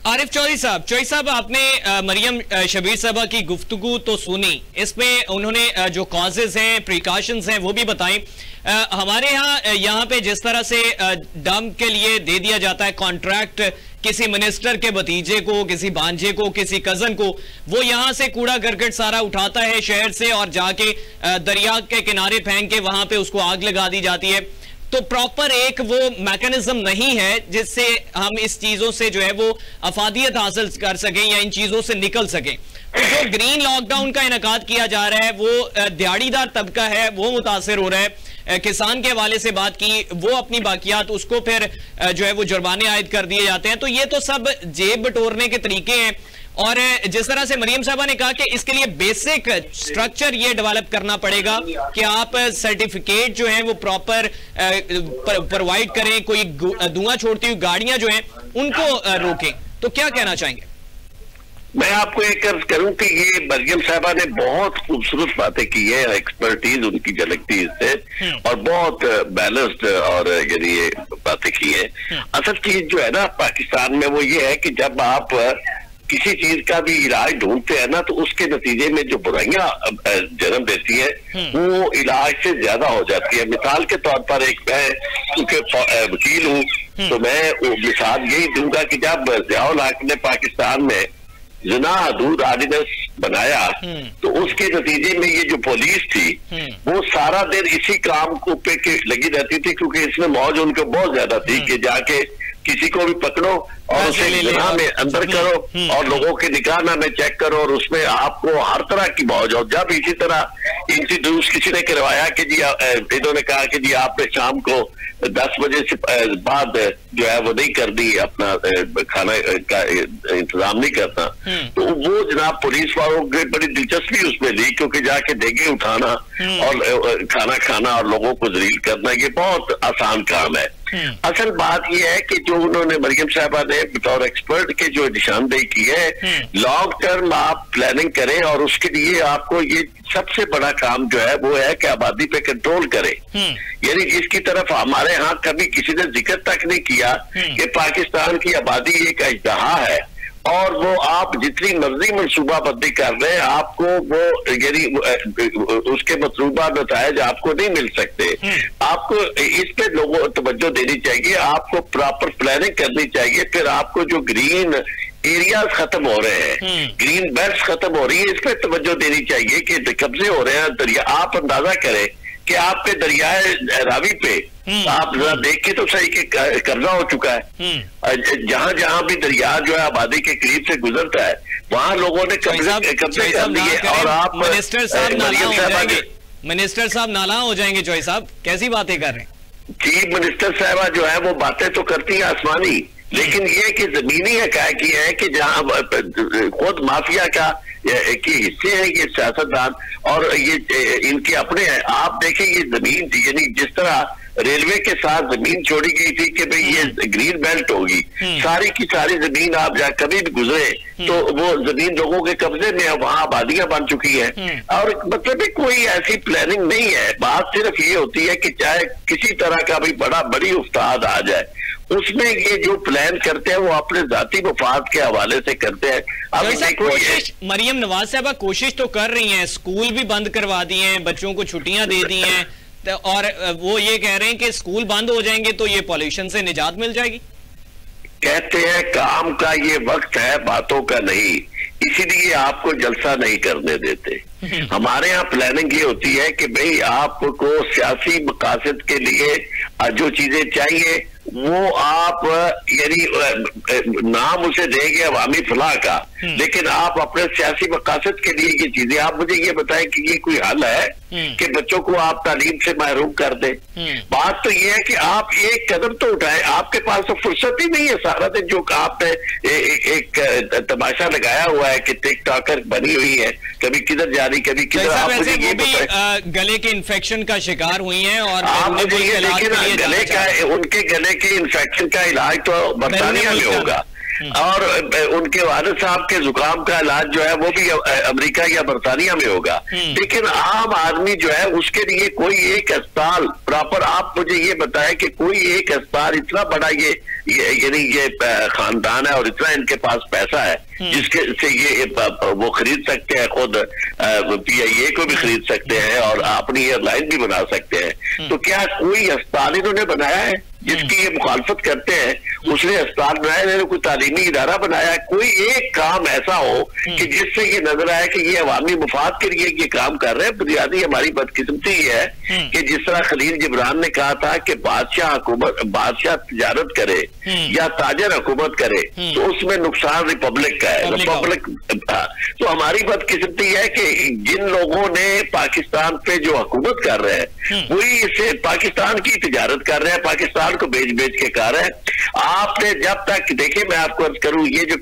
आरिफ चौधरी साहब, आपने मरियम शबीर साहबा की गुफ्तगू तो सुनी, इसमें उन्होंने जो कॉजेज हैं, प्रिकॉशंस हैं वो भी बताएं। हमारे यहाँ पे जिस तरह से डंप के लिए दे दिया जाता है कॉन्ट्रैक्ट किसी मिनिस्टर के भतीजे को, किसी भांजे को, किसी कजन को, वो यहाँ से कूड़ा करकट सारा उठाता है शहर से और जाके दरिया के किनारे फेंक के वहां पे उसको आग लगा दी जाती है। तो प्रॉपर एक वो मैकेनिज्म नहीं है जिससे हम इस चीजों से जो है वो अफादियत हासिल कर सकें या इन चीजों से निकल सकें। तो जो ग्रीन लॉकडाउन का इनकाद किया जा रहा है वो दिहाड़ीदार तबका है वो मुतासिर हो रहा है। किसान के हवाले से बात की, वो अपनी बाकियात उसको फिर जो है वो जुर्माने आयद कर दिए जाते हैं। तो ये तो सब जेब बटोरने के तरीके हैं। और जिस तरह से मरियम साहबा ने कहा कि इसके लिए बेसिक स्ट्रक्चर ये डेवलप करना पड़ेगा कि आप सर्टिफिकेट जो है वो प्रॉपर प्रोवाइड करें, कोई धुआं छोड़ती हुई गाड़ियां जो हैं उनको रोकें। तो क्या कहना चाहेंगे? मैं आपको एक अर्ज करूं कि ये मरियम साहबा ने बहुत खूबसूरत बातें की है, एक्सपर्टीज उनकी झलकती इससे, और बहुत बैलेंस्ड और यानी ये बातें की है। असल चीज जो है ना पाकिस्तान में वो ये है कि जब आप किसी चीज का भी इलाज ढूंढते हैं ना, तो उसके नतीजे में जो बुराइयां जन्म देती है वो इलाज से ज्यादा हो जाती है। मिसाल के तौर पर एक मैं क्योंकि वकील हूँ तो मैं मिसाल यही दूंगा कि जब ज़ियाउल हक ने पाकिस्तान में ज़िना हदूद ऑर्डिनेंस बनाया तो उसके नतीजे में ये जो पुलिस थी वो सारा दिन इसी काम को पे लगी रहती थी, क्योंकि इसमें मौज उनको बहुत ज्यादा थी कि जाके किसी को भी पकड़ो और उसे निगाह में अंदर करो और लोगों के निगाह में चेक करो, और उसमें आपको हर तरह की मौज हो। जब इसी तरह इंट्रोड्यूस किसी ने करवाया कि जी इन्होंने कहा कि जी आपने शाम को 10 बजे से बाद जो है वो नहीं कर दी, अपना खाना का इंतजाम नहीं करना, तो वो जनाब पुलिस वालों की बड़ी दिलचस्पी उसमें ली, क्योंकि जाके देगे उठाना और खाना खाना और लोगों को जलील करना ये बहुत आसान काम है। असल बात यह है कि जो उन्होंने मरियम साहबा ने बतौर एक्सपर्ट के जो निशानदेही की है, लॉन्ग टर्म आप प्लानिंग करें और उसके लिए आपको ये सबसे बड़ा काम जो है वो है कि आबादी पे कंट्रोल करें। यानी जिसकी तरफ हमारे यहाँ कभी किसी ने जिक्र तक नहीं किया कि पाकिस्तान की आबादी एक अजदहा है और वो आप जितनी मर्जी मनसूबाबंदी कर रहे हैं आपको वो यानी उसके मतलूबा नतायज आपको नहीं मिल सकते। आपको इस पे लोगों को तवज्जो देनी चाहिए, आपको प्रॉपर प्लानिंग करनी चाहिए। फिर आपको जो ग्रीन एरियाज खत्म हो रहे हैं, ग्रीन बेल्ट खत्म हो रही है, इस पे तवज्जो देनी चाहिए कि कब्जे हो रहे हैं दरिया। आप अंदाजा करें कि आपके दरियाए रावी पे आप जरा देख के तो सही कि कब्जा हो चुका है। जहां जहां भी दरिया जो है आबादी के करीब से गुजरता है वहां लोगों ने कब्जे कर लिए। और आप मिनिस्टर साहब नाला हो जाएंगे। चौधरी साहब कैसी बातें कर रहे हैं? चीफ मिनिस्टर साहबा जो है वो बातें तो करती है आसमानी, लेकिन ये कि जमीनी हकायक ये है कि जहां खुद माफिया का के हिस्से हैं ये सियासतदान और ये इनके अपने हैं। आप देखें ये जमीन यानी जिस तरह रेलवे के साथ जमीन छोड़ी गई थी कि भाई ये ग्रीन बेल्ट होगी, सारी की सारी जमीन आप जहाँ कभी भी गुजरे तो वो जमीन लोगों के कब्जे में है, वहां आबादियां बन चुकी हैं और मतलब कोई ऐसी प्लानिंग नहीं है। बात सिर्फ ये होती है कि चाहे किसी तरह का भी बड़ी उस्ताद आ जाए, उसमें ये जो प्लान करते हैं वो अपने जाती मफाद के हवाले से करते हैं। अब कोशिश मरियम नवाज साहबा कोशिश तो कर रही हैं, स्कूल भी बंद करवा दिए हैं, बच्चों को छुट्टियां दे दी हैं और वो ये कह रहे हैं कि स्कूल बंद हो जाएंगे तो ये पॉल्यूशन से निजात मिल जाएगी। कहते हैं काम का ये वक्त है, बातों का नहीं, इसीलिए आपको जलसा नहीं करने देते। हमारे यहाँ प्लानिंग ये होती है कि भाई आपको सियासी मकासद के लिए जो चीजें चाहिए वो आप यानी नाम उसे देंगे अवामी फलाह का, लेकिन आप अपने सियासी मकासद के लिए ये चीजें, आप मुझे ये बताएं कि ये कोई हल है कि बच्चों को आप तालीम से महरूम कर दें? बात तो ये है कि आप एक कदम तो उठाएं, आपके पास तो फुर्सत ही नहीं है। सारा दिन जो आपने एक तमाशा लगाया हुआ है कि टिकटॉकर बनी हुई है, कभी किधर जा रही कभी किधर। आप मुझे ये बताएं, गले के इन्फेक्शन का शिकार हुई हैं और आप मुझे ये देखिए ना, गले का उनके गले के इन्फेक्शन का इलाज तो बरतानिया में होगा और उनके वालिद साहब के जुकाम का इलाज जो है वो भी अमेरिका या बरतानिया में होगा। लेकिन आम आदमी जो है उसके लिए कोई एक अस्पताल प्रॉपर, आप मुझे ये बताएं कि कोई एक अस्पताल इतना बड़ा यानी ये खानदान है और इतना इनके पास पैसा है जिसके से ये वो खरीद सकते हैं, खुद PIA को भी खरीद सकते हैं और अपनी एयरलाइन भी बना सकते हैं। तो क्या कोई अस्पताल इन्होंने बनाया है जिसकी ये मुखालफत करते हैं? उसने अस्पताल बनाया, इन्होंने कोई तालीमी इदारा बनाया? कोई एक काम ऐसा हो कि जिससे ये नजर आए कि ये अवामी मुफाद के लिए ये काम कर रहे हैं? बुनियादी हमारी बदकिस्मती ये है कि जिस तरह खलील जिब्रान ने कहा था कि बादशाह तजारत करे या ताजर हुकूमत करे तो उसमें नुकसान रिपब्लिक का है, रिपब्लिक। तो हमारी बदकिस्मती है कि जिन लोगों ने पाकिस्तान पे जो हुकूमत कर रहे हैं वही इसे पाकिस्तान की तजारत कर रहे हैं, पाकिस्तान को बेच के कर रहे हैं। आपने जब तक देखिए, मैं आपको अर्ज करूं, ये जो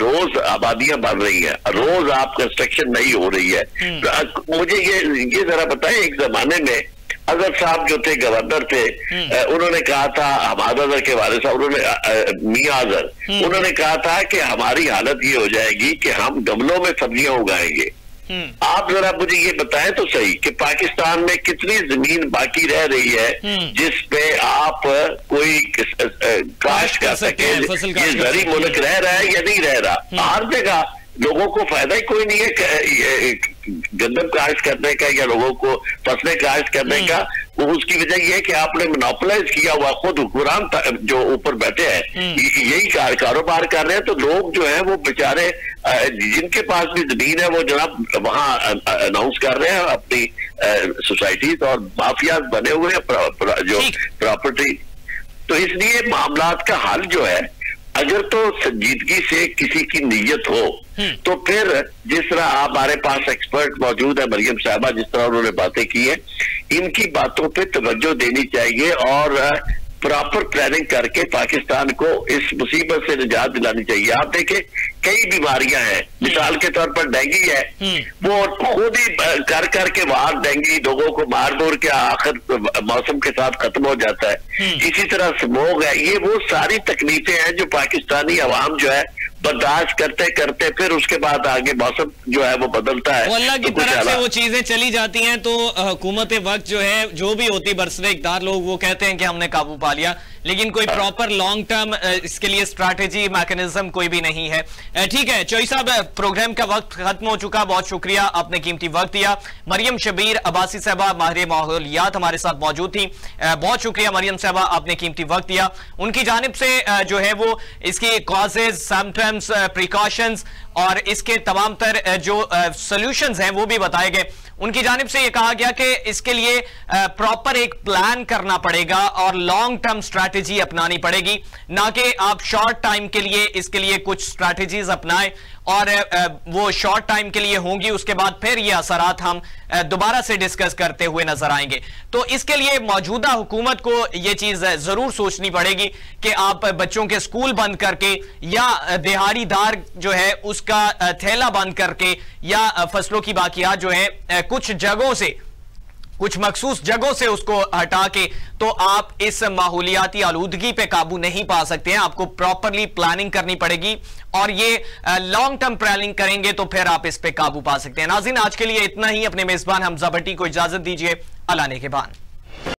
रोज आबादियां बढ़ रही है, रोज आप कंस्ट्रक्शन नहीं हो रही है। मुझे ये जरा बताएं, एक जमाने में अजहर साहब जो थे गवर्नर थे, उन्होंने कहा था, हमाद अजहर के वाले साहब, उन्होंने मियां अजहर, उन्होंने कहा था कि हमारी हालत ये हो जाएगी कि हम गमलों में सब्जियां उगाएंगे। आप जरा मुझे ये बताएं तो सही कि पाकिस्तान में कितनी जमीन बाकी रह रही है जिस पे आप कोई काश्त कर सके? ये जरी मुल्क रह रहा है या नहीं रह रहा? हर जगह लोगों को फायदा ही कोई नहीं है गंदम काश्त करने का या लोगों को फसलें काश्त करने का। उसकी वजह यह है कि आपने मोनोपोलाइज किया हुआ, खुद हुक्मरान जो ऊपर बैठे हैं यही कारोबार कर रहे हैं। तो लोग जो है वो बेचारे जिनके पास भी जमीन है वो जनाब वहां अनाउंस कर रहे हैं अपनी सोसाइटीज और माफिया बने हुए हैं जो प्रॉपर्टी। तो इसलिए मामलात का हल जो है, अगर तो संजीदगी से किसी की नीयत हो तो फिर जिस तरह हमारे पास एक्सपर्ट मौजूद है, मरियम साहबा जिस तरह उन्होंने बातें की है, इनकी बातों पे तवज्जो देनी चाहिए और प्रॉपर प्लानिंग करके पाकिस्तान को इस मुसीबत से निजात दिलानी चाहिए। आप देखें कई बीमारियां हैं, मिसाल के तौर पर डेंगू है, वो खुद ही कर करके वहां डेंगू लोगों को मार दूर के आखिर मौसम के साथ खत्म हो जाता है। इसी तरह स्मोक है, ये वो सारी तकलीफें हैं जो पाकिस्तानी अवाम जो है बर्दाश्त करते करते फिर उसके बाद आगे मौसम जो है वो बदलता है। अल्लाह की तरफ से वो चीजें चली जाती हैं तो हुकूमत वक्त जो है जो भी होती बरसरे इक़्तिदार लोग वो कहते हैं कि हमने काबू पा लिया, लेकिन कोई प्रॉपर लॉन्ग टर्म इसके लिए स्ट्रैटेजी मैकेनिज्म कोई भी नहीं है। ठीक है चौई साहब, प्रोग्राम का वक्त खत्म हो चुका, बहुत शुक्रिया, आपने कीमती वक्त दिया। मरियम शबीर अब्बासी साहबा माहिर माहौलियात हमारे साथ मौजूद थी, बहुत शुक्रिया मरियम साहबा, आपने कीमती वक्त दिया। उनकी जानिब से जो है वो इसकी कॉजेज, सिम्टम्स, प्रिकॉशंस और इसके तमाम तर जो सोल्यूशंस हैं वो भी बताए गए। उनकी जानिब से ये कहा गया कि इसके लिए प्रॉपर एक प्लान करना पड़ेगा और लॉन्ग टर्म स्ट्रैटेजी स्ट्रैटेजी अपनानी पड़ेगी, ना कि आप शॉर्ट टाइम के लिए इसके लिए कुछ स्ट्रैटेजीज अपनाएं और वो शॉर्ट टाइम के लिए होंगी, उसके बाद फिर ये असरात हम दोबारा से डिस्कस करते हुए नजर आएंगे। तो इसके लिए मौजूदा हुकूमत को ये चीज जरूर सोचनी पड़ेगी कि आप बच्चों के स्कूल बंद करके या दिहाड़ीदार जो है उसका थैला बंद करके या फसलों की बाकियात जो है कुछ जगहों से, कुछ मखसूस जगहों से उसको हटा के, तो आप इस माहौलियाती आलूदगी पे काबू नहीं पा सकते हैं। आपको प्रॉपरली प्लानिंग करनी पड़ेगी और ये लॉन्ग टर्म प्लानिंग करेंगे तो फिर आप इस पे काबू पा सकते हैं। नाज़रीन, आज के लिए इतना ही। अपने मेजबान हमजा भट्टी को इजाजत दीजिए। अल्लाह ने के बाद।